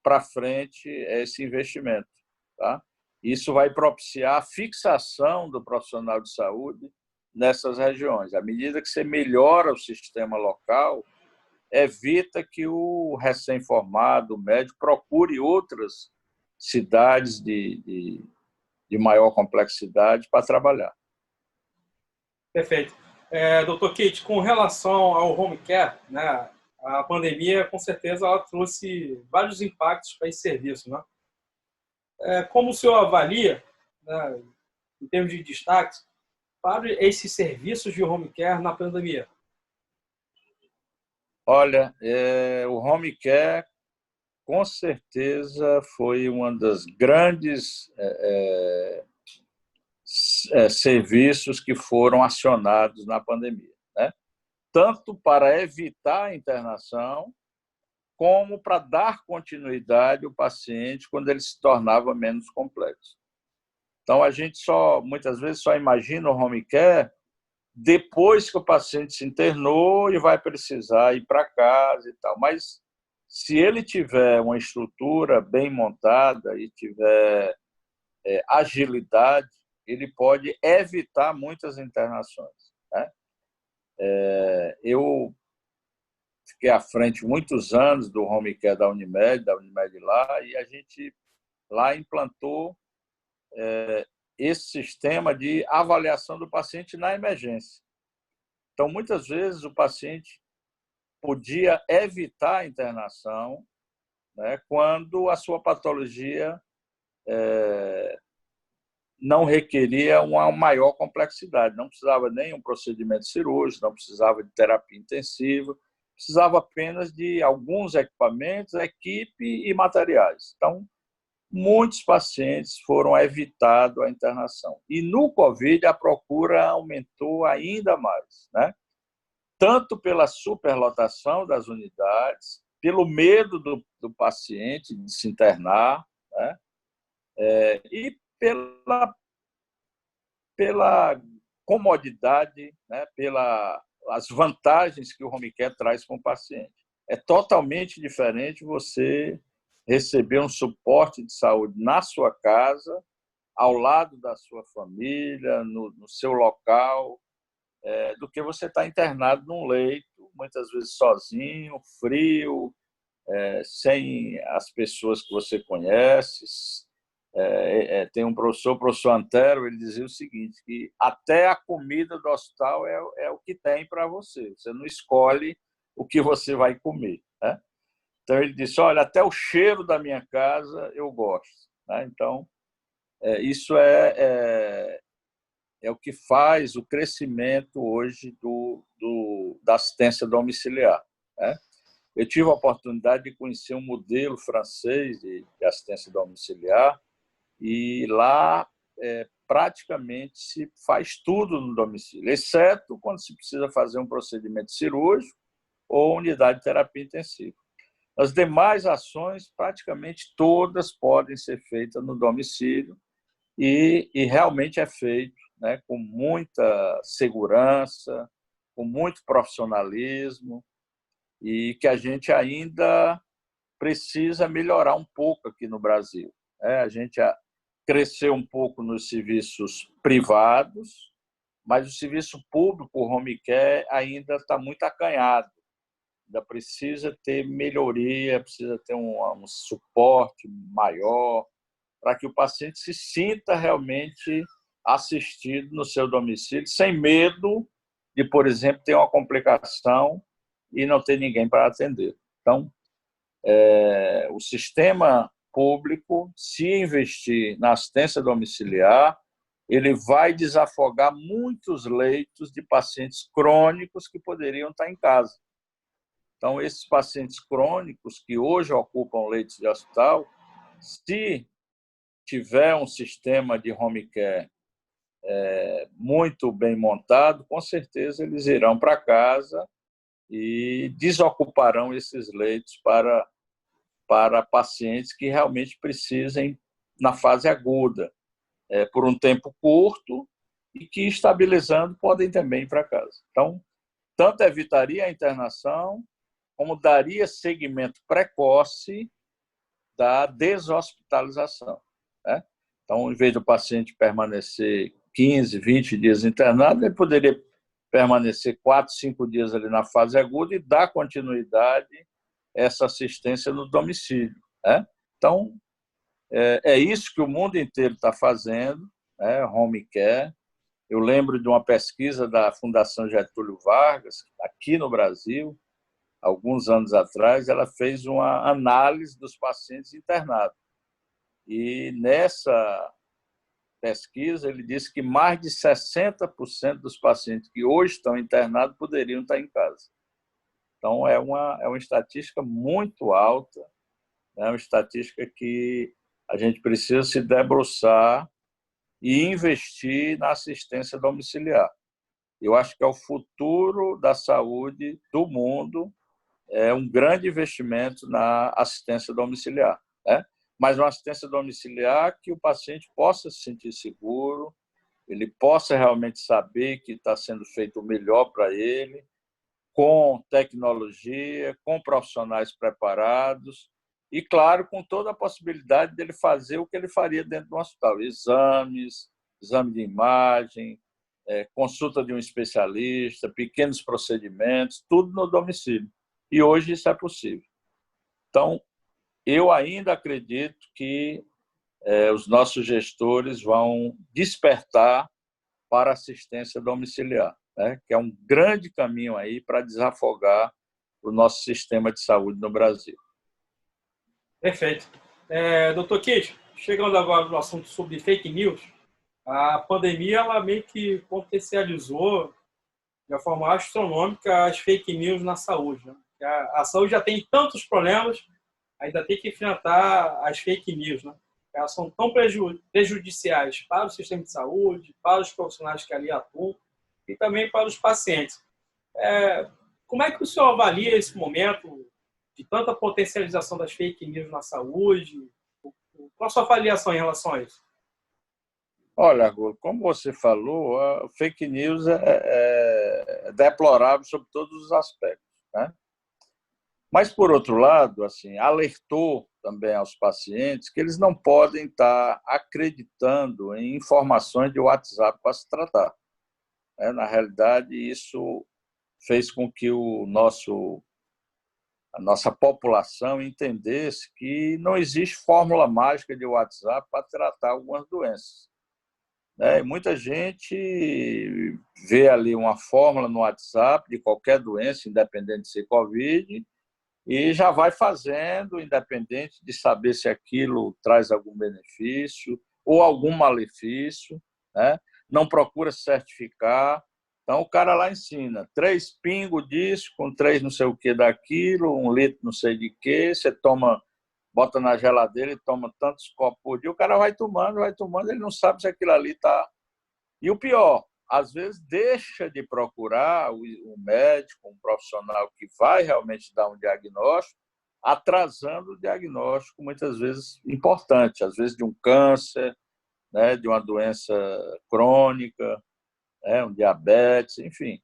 para frente esse investimento. Tá? Isso vai propiciar a fixação do profissional de saúde nessas regiões. À medida que você melhora o sistema local, evita que o recém-formado, o médico, procure outras cidades de maior complexidade para trabalhar. Perfeito. Doutor Kate, com relação ao home care, né, a pandemia, com certeza, ela trouxe vários impactos para esse serviço. Né? Como o senhor avalia, né, em termos de destaque, para esses serviços de home care na pandemia? Olha, o home care, com certeza, foi uma das grandes serviços que foram acionados na pandemia, né? Tanto para evitar a internação, como para dar continuidade ao paciente quando ele se tornava menos complexo. Então, a gente muitas vezes só imagina o home care depois que o paciente se internou e vai precisar ir para casa e tal. Mas, se ele tiver uma estrutura bem montada e tiver agilidade, ele pode evitar muitas internações. Né? Eu fiquei à frente muitos anos do home care da Unimed lá, e a gente lá implantou esse sistema de avaliação do paciente na emergência. Então, muitas vezes, o paciente podia evitar a internação, né, quando a sua patologia não requeria uma maior complexidade, não precisava nem um procedimento cirúrgico, não precisava de terapia intensiva, precisava apenas de alguns equipamentos, equipe e materiais. Então, muitos pacientes foram evitados a internação. E no COVID, a procura aumentou ainda mais, né? Tanto pela superlotação das unidades, pelo medo do paciente de se internar, né? E pela comodidade, né? Pelas vantagens que o home care traz para o paciente. É totalmente diferente você receber um suporte de saúde na sua casa, ao lado da sua família, no seu local, do que você estar internado num leito, muitas vezes sozinho, frio, sem as pessoas que você conhece. Tem um professor, o professor Antero, ele dizia o seguinte, que até a comida do hospital é o que tem para você. Você não escolhe o que você vai comer, né? Então, ele disse, olha, até o cheiro da minha casa eu gosto, né? Então, isso é o que faz o crescimento hoje da assistência domiciliar, né? Eu tive a oportunidade de conhecer um modelo francês de assistência domiciliar e lá praticamente se faz tudo no domicílio, exceto quando se precisa fazer um procedimento cirúrgico ou unidade de terapia intensiva. As demais ações, praticamente todas podem ser feitas no domicílio e realmente é feito, né, com muita segurança, com muito profissionalismo e que a gente ainda precisa melhorar um pouco aqui no Brasil. A gente cresceu um pouco nos serviços privados, mas o serviço público, o home care, ainda está muito acanhado. Ainda precisa ter melhoria, precisa ter um suporte maior para que o paciente se sinta realmente assistido no seu domicílio, sem medo de, por exemplo, ter uma complicação e não ter ninguém para atender. Então, o sistema público, se investir na assistência domiciliar, ele vai desafogar muitos leitos de pacientes crônicos que poderiam estar em casa. Então, esses pacientes crônicos que hoje ocupam leitos de hospital, se tiver um sistema de home care muito bem montado, com certeza eles irão para casa e desocuparão esses leitos para pacientes que realmente precisem na fase aguda, por um tempo curto e que, estabilizando, podem também ir para casa. Então, tanto evitaria a internação, como daria seguimento precoce da deshospitalização, né? Então, em vez do paciente permanecer 15, 20 dias internado, ele poderia permanecer 4, 5 dias ali na fase aguda e dar continuidade a essa assistência no domicílio, né? Então, é isso que o mundo inteiro está fazendo, né? Home care. Eu lembro de uma pesquisa da Fundação Getúlio Vargas, aqui no Brasil, alguns anos atrás, ela fez uma análise dos pacientes internados. E nessa pesquisa, ele disse que mais de 60% dos pacientes que hoje estão internados poderiam estar em casa. Então, é uma estatística muito alta, é uma estatística que a gente precisa se debruçar e investir na assistência domiciliar. Eu acho que é o futuro da saúde do mundo, é um grande investimento na assistência domiciliar, né? Mas uma assistência domiciliar que o paciente possa se sentir seguro, ele possa realmente saber que está sendo feito o melhor para ele, com tecnologia, com profissionais preparados e, claro, com toda a possibilidade dele fazer o que ele faria dentro do hospital: exames, exame de imagem, consulta de um especialista, pequenos procedimentos, tudo no domicílio. E hoje isso é possível. Então, eu ainda acredito que os nossos gestores vão despertar para a assistência domiciliar. né, que é um grande caminho aí para desafogar o nosso sistema de saúde no Brasil. Perfeito. Doutor Kish, chegando agora no assunto sobre fake news, a pandemia ela meio que potencializou de uma forma astronômica as fake news na saúde. Né? A saúde já tem tantos problemas, ainda tem que enfrentar as fake news. Né? Elas são tão prejudiciais para o sistema de saúde, para os profissionais que ali atuam e também para os pacientes. Como é que o senhor avalia esse momento de tanta potencialização das fake news na saúde? Qual a sua avaliação em relação a isso? Olha, Argolo, como você falou, a fake news é deplorável sob todos os aspectos, né? Mas, por outro lado, assim, alertou também aos pacientes que eles não podem estar acreditando em informações de WhatsApp para se tratar. Na realidade, isso fez com que a nossa população entendesse que não existe fórmula mágica de WhatsApp para tratar algumas doenças. Muita gente vê ali uma fórmula no WhatsApp de qualquer doença, independente de ser Covid, e já vai fazendo, independente de saber se aquilo traz algum benefício ou algum malefício, né? Não procura certificar. Então, o cara lá ensina 3 pingos disso, com 3 não sei o que daquilo, 1 litro não sei de quê, você toma, bota na geladeira e toma tantos copos por dia, o cara vai tomando, ele não sabe se aquilo ali está... E o pior, às vezes deixa de procurar um médico, um profissional que vai realmente dar um diagnóstico, atrasando o diagnóstico, muitas vezes importante, às vezes de um câncer, né, de uma doença crônica, um diabetes, enfim.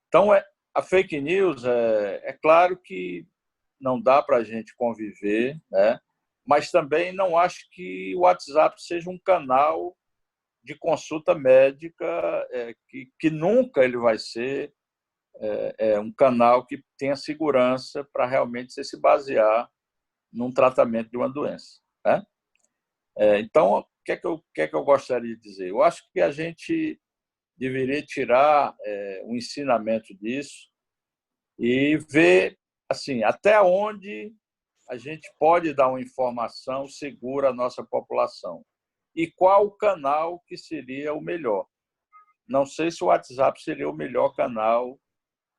Então, a fake news, é claro que não dá para a gente conviver, né? Mas também não acho que o WhatsApp seja um canal de consulta médica, que nunca ele vai ser um canal que tenha segurança para realmente você se basear num tratamento de uma doença, né? Então, o que é que eu gostaria de dizer? Eu acho que a gente deveria tirar um ensinamento disso e ver assim, até onde a gente pode dar uma informação segura à nossa população e qual o canal que seria o melhor. Não sei se o WhatsApp seria o melhor canal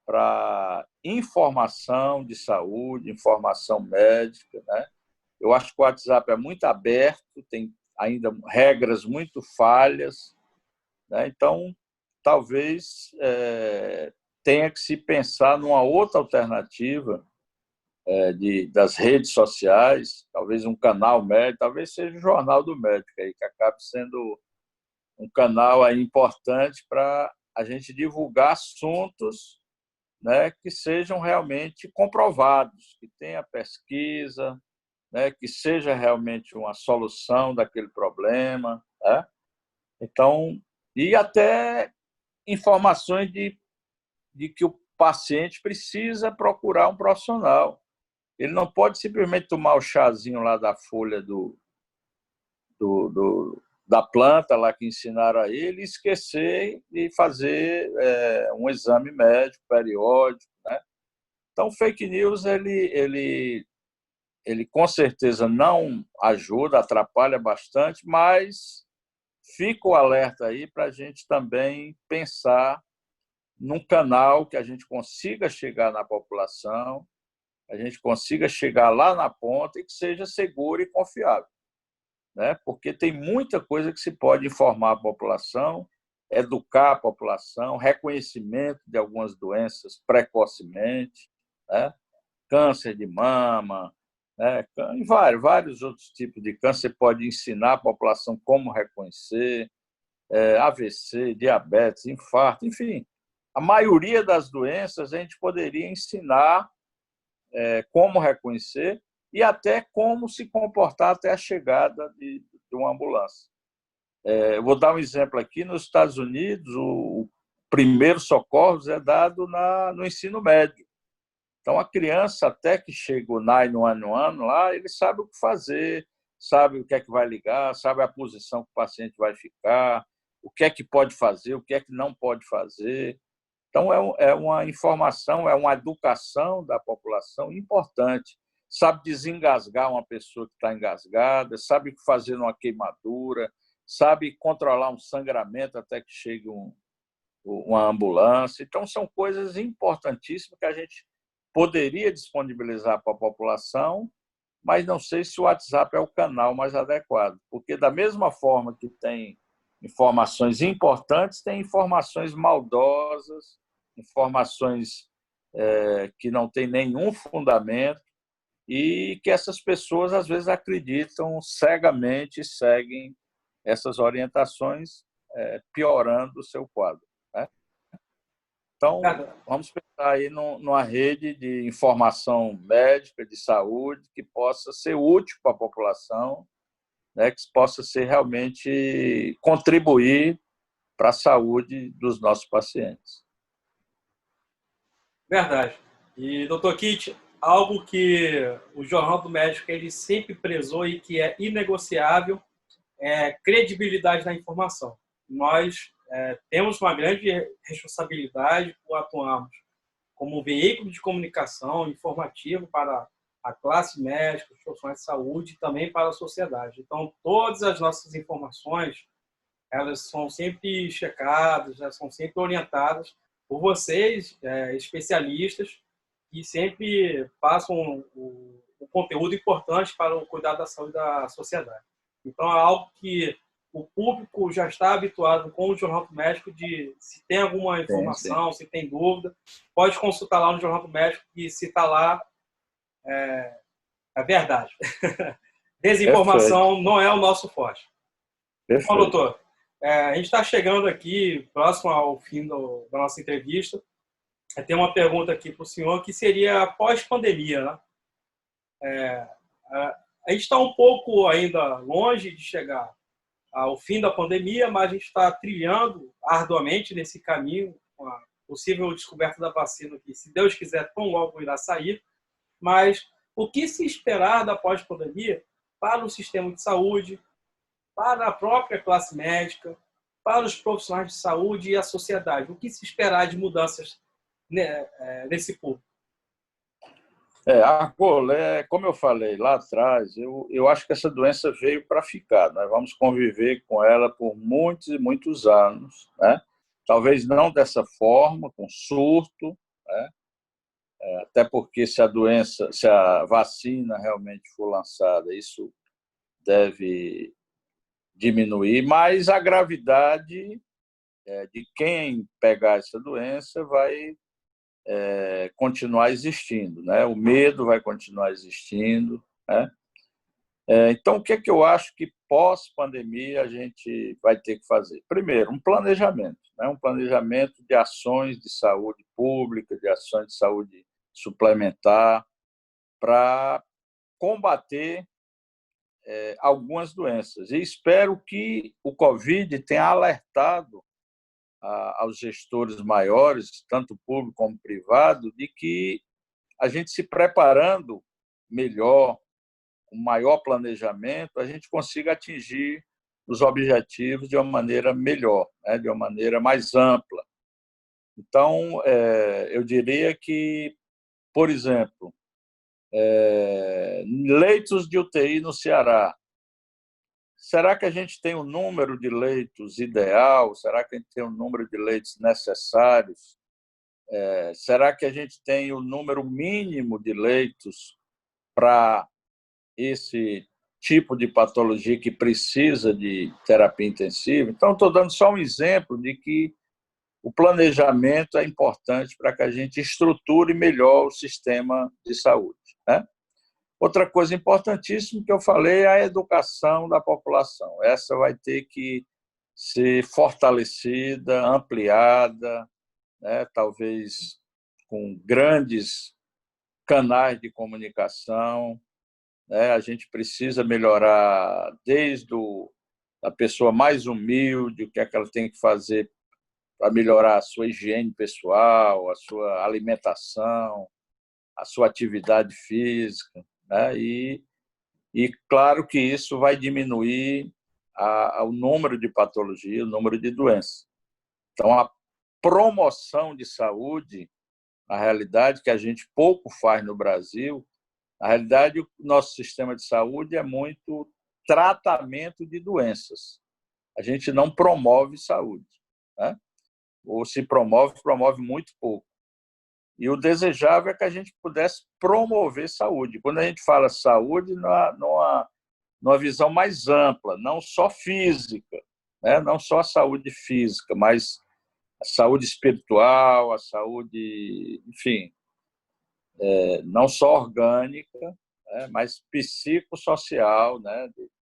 para informação de saúde, informação médica, né? Eu acho que o WhatsApp é muito aberto, tem ainda regras muito falhas, né? Então, talvez tenha que se pensar numa outra alternativa das redes sociais, talvez um canal médico, talvez seja o Jornal do Médico, aí, que acabe sendo um canal aí importante para a gente divulgar assuntos, né, que sejam realmente comprovados, que tenha pesquisa, né, que seja realmente uma solução daquele problema, né? Então, e até informações de que o paciente precisa procurar um profissional. Ele não pode simplesmente tomar o chazinho lá da folha da planta lá que ensinaram a ele e esquecer de fazer um exame médico periódico, né? Então, fake news, ele com certeza não ajuda, atrapalha bastante, mas fica o alerta aí para a gente também pensar num canal que a gente consiga chegar na população, a gente consiga chegar lá na ponta e que seja seguro e confiável, né? Porque tem muita coisa que se pode informar a população, educar a população, reconhecimento de algumas doenças precocemente, né? Câncer de mama, né? E vários outros tipos de câncer. Você pode ensinar a população como reconhecer, AVC, diabetes, infarto, enfim. A maioria das doenças a gente poderia ensinar como reconhecer e até como se comportar até a chegada de uma ambulância. Eu vou dar um exemplo aqui. Nos Estados Unidos, o primeiro socorros é dado no ensino médio. Então, a criança, até que chega o 911 lá, ele sabe o que fazer, sabe o que é que vai ligar, sabe a posição que o paciente vai ficar, o que é que pode fazer, o que é que não pode fazer. Então, é uma informação, é uma educação da população importante. Sabe desengasgar uma pessoa que está engasgada, sabe fazer uma queimadura, sabe controlar um sangramento até que chegue uma ambulância. Então, são coisas importantíssimas que a gente poderia disponibilizar para a população, mas não sei se o WhatsApp é o canal mais adequado, porque da mesma forma que tem informações importantes, tem informações maldosas, informações que não têm nenhum fundamento e que essas pessoas, às vezes, acreditam cegamente, seguem essas orientações, piorando o seu quadro, né? Então, vamos pensar aí numa rede de informação médica, de saúde, que possa ser útil para a população, né, que possa ser realmente contribuir para a saúde dos nossos pacientes. Verdade. E, doutor Kitt, algo que o Jornal do Médico ele sempre prezou e que é inegociável é credibilidade da informação. Nós temos uma grande responsabilidade por atuarmos como veículo de comunicação informativo para a classe médica, os profissionais de saúde e também para a sociedade. Então, todas as nossas informações, elas são sempre checadas, elas são sempre orientadas por vocês, especialistas, que sempre passam o conteúdo importante para o cuidado da saúde da sociedade. Então, é algo que o público já está habituado com o Jornal do Médico de se tem alguma informação, se tem dúvida, pode consultar lá no Jornal do Médico e se está lá, é verdade. Desinformação Perfeito. não é o nosso forte. Perfeito. Bom, doutor, a gente está chegando aqui próximo ao fim da nossa entrevista. Tem uma pergunta aqui para o senhor que seria pós-pandemia, né? A gente está um pouco ainda longe de chegar ao fim da pandemia, mas a gente está trilhando arduamente nesse caminho com a possível descoberta da vacina, que, se Deus quiser, tão logo irá sair. Mas o que se esperar da pós-pandemia para o sistema de saúde, para a própria classe médica, para os profissionais de saúde e a sociedade? O que se esperar de mudanças nesse público? Como eu falei lá atrás, eu acho que essa doença veio para ficar. Nós vamos conviver com ela por muitos e muitos anos, né? Talvez não dessa forma, com surto, né? Até porque se a vacina realmente for lançada, isso deve diminuir, mas a gravidade de quem pegar essa doença vai continuar existindo, né? O medo vai continuar existindo, né? Então, o que é que eu acho que pós-pandemia a gente vai ter que fazer? Primeiro, um planejamento, né? Um planejamento de ações de saúde pública, de ações de saúde suplementar, para combater algumas doenças. E espero que o Covid tenha alertado aos gestores maiores, tanto público como privado, de que a gente se preparando melhor, com maior planejamento, a gente consiga atingir os objetivos de uma maneira melhor, né? De uma maneira mais ampla. Então, eu diria que, por exemplo, leitos de UTI no Ceará. Será que a gente tem o número de leitos ideal? Será que a gente tem o número de leitos necessários? Será que a gente tem o número mínimo de leitos para esse tipo de patologia que precisa de terapia intensiva? Então, estou dando só um exemplo de que o planejamento é importante para que a gente estruture melhor o sistema de saúde, né? Outra coisa importantíssima que eu falei é a educação da população. Essa vai ter que ser fortalecida, ampliada, né? Talvez com grandes canais de comunicação, né? A gente precisa melhorar desde a pessoa mais humilde, o que é que ela tem que fazer para melhorar a sua higiene pessoal, a sua alimentação, a sua atividade física, né? E claro que isso vai diminuir o número de patologias, o número de doenças. Então, promoção de saúde, na realidade, que a gente pouco faz no Brasil. Na realidade, o nosso sistema de saúde é muito tratamento de doenças. A gente não promove saúde, né? Ou se promove, promove muito pouco. E o desejável é que a gente pudesse promover saúde. Quando a gente fala saúde, numa visão mais ampla, não só física, né? Não só a saúde física, mas a saúde espiritual, a saúde, enfim, não só orgânica, né? Mas psicossocial, né?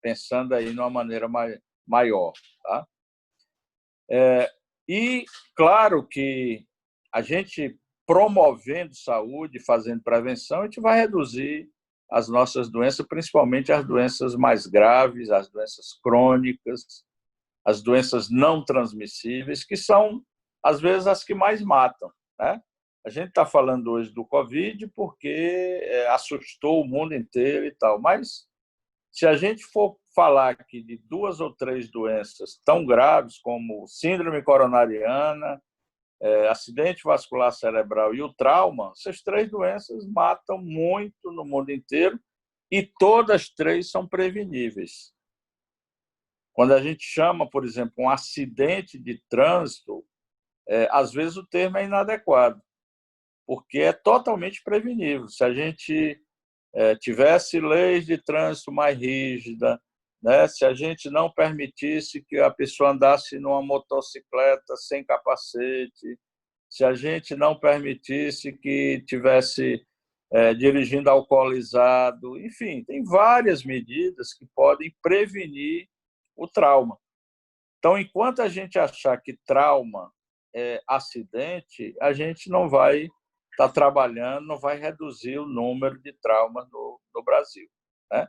Pensando aí de uma maneira maior. Tá? E, claro que a gente promovendo saúde, fazendo prevenção, a gente vai reduzir as nossas doenças, principalmente as doenças mais graves, as doenças crônicas, as doenças não transmissíveis, que são, às vezes, as que mais matam, né? A gente está falando hoje do Covid porque assustou o mundo inteiro e tal, mas se a gente for falar aqui de 2 ou 3 doenças tão graves como síndrome coronariana, acidente vascular cerebral e o trauma, essas 3 doenças matam muito no mundo inteiro e todas 3 são preveníveis. Quando a gente chama, por exemplo, um acidente de trânsito, às vezes o termo é inadequado, porque é totalmente prevenível. Se a gente tivesse leis de trânsito mais rígidas, né? Se a gente não permitisse que a pessoa andasse numa motocicleta sem capacete, se a gente não permitisse que tivesse dirigindo alcoolizado, enfim, tem várias medidas que podem prevenir o trauma. Então, enquanto a gente achar que trauma é acidente, a gente não vai estar trabalhando, não vai reduzir o número de traumas no Brasil, né?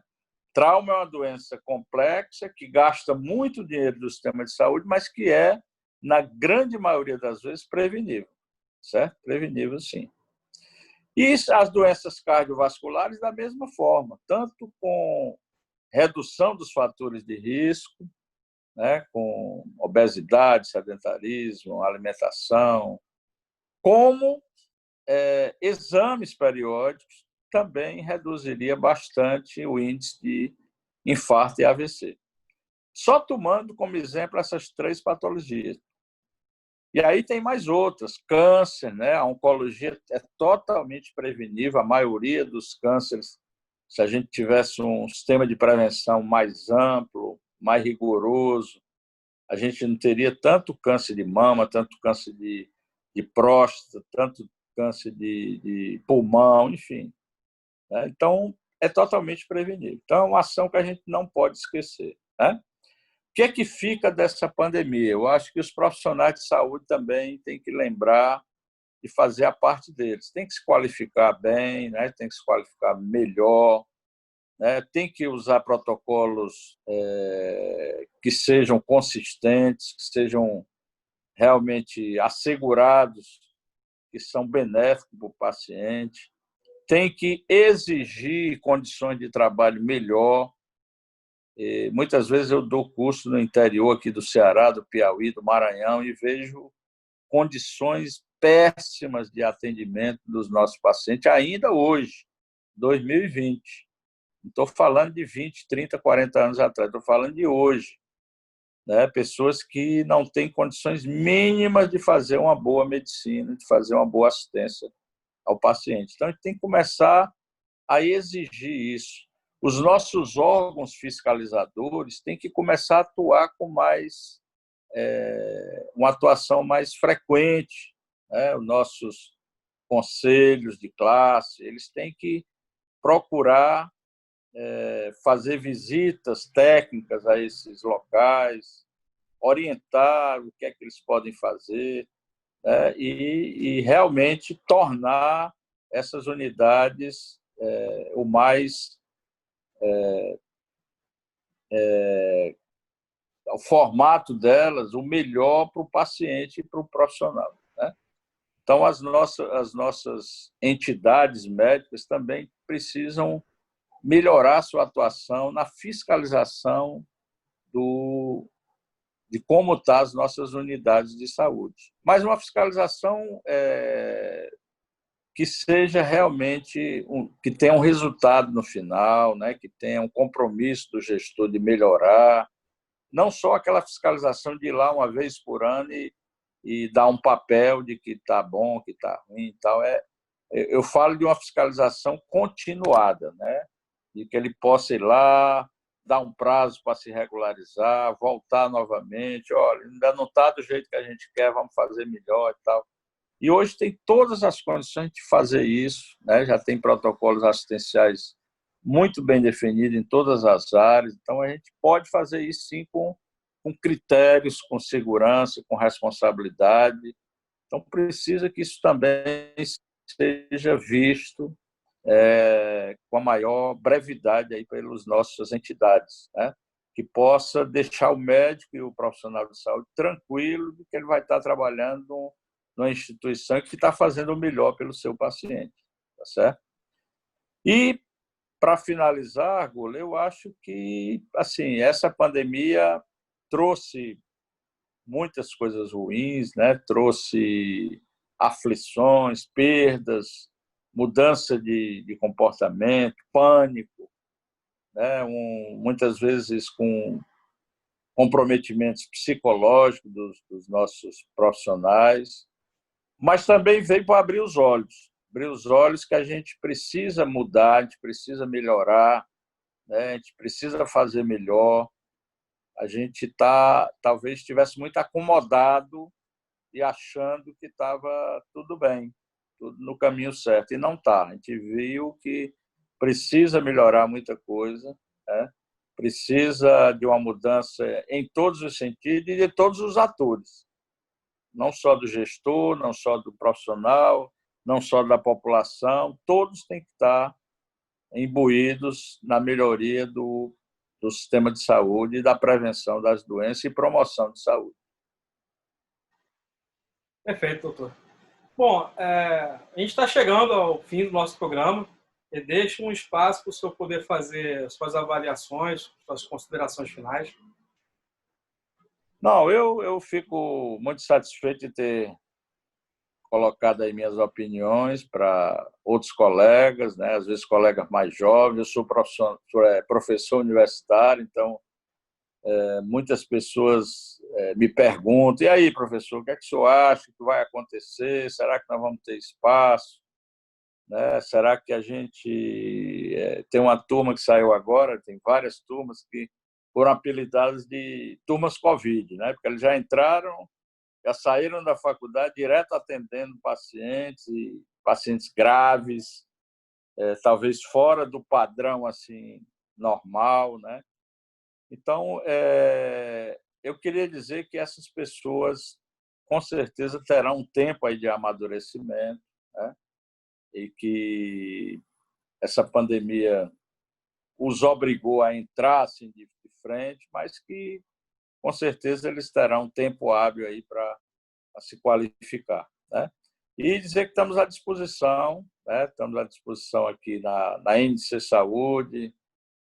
Trauma é uma doença complexa que gasta muito dinheiro do sistema de saúde, mas que é, na grande maioria das vezes, prevenível, certo? Prevenível, sim. E as doenças cardiovasculares, da mesma forma, tanto com redução dos fatores de risco, né, com obesidade, sedentarismo, alimentação, como exames periódicos também reduziria bastante o índice de infarto e AVC. Só tomando como exemplo essas 3 patologias. E aí tem mais outras, câncer, né? A oncologia é totalmente prevenível, a maioria dos cânceres, se a gente tivesse um sistema de prevenção mais amplo, mais rigoroso, a gente não teria tanto câncer de mama, tanto câncer de próstata, tanto câncer de pulmão, enfim, né? Então, é totalmente prevenível. Então, é uma ação que a gente não pode esquecer, né? O que é que fica dessa pandemia? Eu acho que os profissionais de saúde também têm que lembrar de fazer a parte deles. Tem que se qualificar bem, né? Tem que se qualificar melhor, né? Tem que usar protocolos que sejam consistentes, que sejam realmente assegurados, que são benéficos para o paciente. Tem que exigir condições de trabalho melhor. Muitas vezes eu dou curso no interior aqui do Ceará, do Piauí, do Maranhão, e vejo condições péssimas de atendimento dos nossos pacientes, ainda hoje, 2020. Não estou falando de 20, 30, 40 anos atrás, estou falando de hoje, né? Pessoas que não têm condições mínimas de fazer uma boa medicina, de fazer uma boa assistência ao paciente. Então, a gente tem que começar a exigir isso. Os nossos órgãos fiscalizadores têm que começar a atuar com mais uma atuação mais frequente, né? Os nossos conselhos de classe, eles têm que procurar fazer visitas técnicas a esses locais, orientar o que é que eles podem fazer, né? E realmente tornar essas unidades o mais o formato delas o melhor para o paciente e para o profissional, né? Então, as nossas entidades médicas também precisam melhorar sua atuação na fiscalização de como estão as nossas unidades de saúde. Mas uma fiscalização que seja realmente, que tenha um resultado no final, né? Que tenha um compromisso do gestor de melhorar, não só aquela fiscalização de ir lá uma vez por ano e dar um papel de que está bom, que está ruim e tal. Eu falo de uma fiscalização continuada, né? De que ele possa ir lá, dar um prazo para se regularizar, voltar novamente. Olha, ainda não está do jeito que a gente quer, vamos fazer melhor e tal. E hoje tem todas as condições de fazer isso, né? Já tem protocolos assistenciais muito bem definidos em todas as áreas, então a gente pode fazer isso sim com critérios, com segurança, com responsabilidade. Então precisa que isso também seja visto com a maior brevidade aí pelas nossas entidades, né? Que possa deixar o médico e o profissional de saúde tranquilo de que ele vai estar trabalhando numa instituição que está fazendo o melhor pelo seu paciente, tá certo? E, para finalizar, Gula, eu acho que assim, essa pandemia trouxe muitas coisas ruins, né? Trouxe aflições, perdas, mudança de comportamento, pânico, né? Muitas vezes com comprometimentos psicológicos dos nossos profissionais, mas também veio para abrir os olhos que a gente precisa mudar, a gente precisa melhorar, né? A gente precisa fazer melhor. A gente talvez estivesse muito acomodado e achando que estava tudo bem, tudo no caminho certo, e não está. A gente viu que precisa melhorar muita coisa, né? Precisa de uma mudança em todos os sentidos e de todos os atores, não só do gestor, não só do profissional, não só da população, todos têm que estar imbuídos na melhoria do sistema de saúde e da prevenção das doenças e promoção de saúde. Perfeito, doutor. Bom, a gente está chegando ao fim do nosso programa e deixo um espaço para o senhor poder fazer suas avaliações, suas considerações finais. Não, eu fico muito satisfeito de ter colocado aí minhas opiniões para outros colegas, né? Às vezes colegas mais jovens. Eu sou professor universitário, então muitas pessoas me perguntam: e aí, professor, o que é que o senhor acha que vai acontecer? Será que nós vamos ter espaço? Né? Será que a gente tem uma turma que saiu agora, tem várias turmas que foram apelidadas de turmas Covid, né? Porque eles já entraram, já saíram da faculdade direto atendendo pacientes, e pacientes graves, talvez fora do padrão assim normal, né? Então, eu queria dizer que essas pessoas com certeza terão um tempo aí de amadurecimento, né? E que essa pandemia os obrigou a entrar assim de frente, mas que com certeza eles terão um tempo hábil aí para se qualificar, né? E dizer que estamos à disposição, né? Estamos à disposição aqui na Índice Saúde,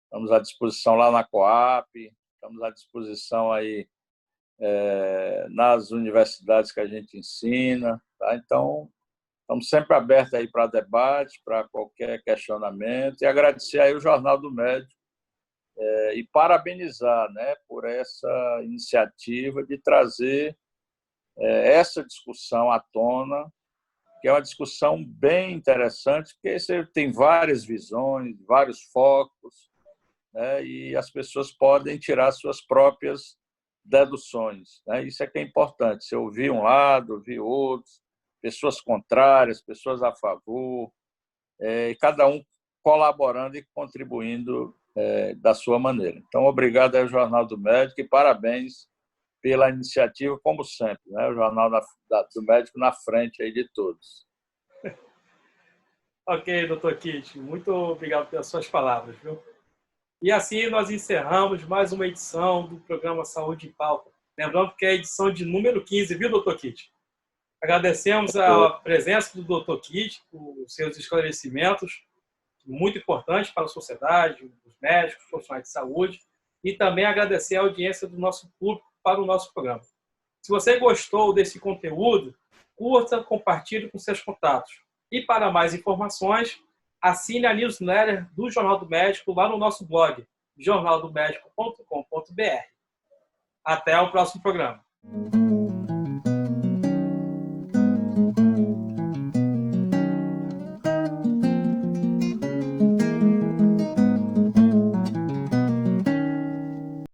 estamos à disposição lá na Coap, estamos à disposição aí nas universidades que a gente ensina, tá? Então, estamos sempre abertos aí para debate, para qualquer questionamento, e agradecer aí o Jornal do Médico e parabenizar, né, por essa iniciativa de trazer essa discussão à tona, que é uma discussão bem interessante, porque você tem várias visões, vários focos, né, e as pessoas podem tirar suas próprias deduções, né? Isso é que é importante, você ouvir um lado, ouvir outros, pessoas contrárias, pessoas a favor, e cada um colaborando e contribuindo da sua maneira. Então, obrigado ao Jornal do Médico e parabéns pela iniciativa, como sempre, né? O Jornal do Médico na frente aí de todos. Ok, doutor Kitt, muito obrigado pelas suas palavras, viu? E assim nós encerramos mais uma edição do programa Saúde em Pauta. Lembrando que é a edição de número 15, viu, doutor Kitt? Agradecemos a presença do doutor Kitt, os seus esclarecimentos, muito importantes para a sociedade, os médicos, os profissionais de saúde, e também agradecer a audiência do nosso público para o nosso programa. Se você gostou desse conteúdo, curta, compartilhe com seus contatos. E para mais informações, assine a newsletter do Jornal do Médico lá no nosso blog, jornaldomedico.com.br. Até o próximo programa.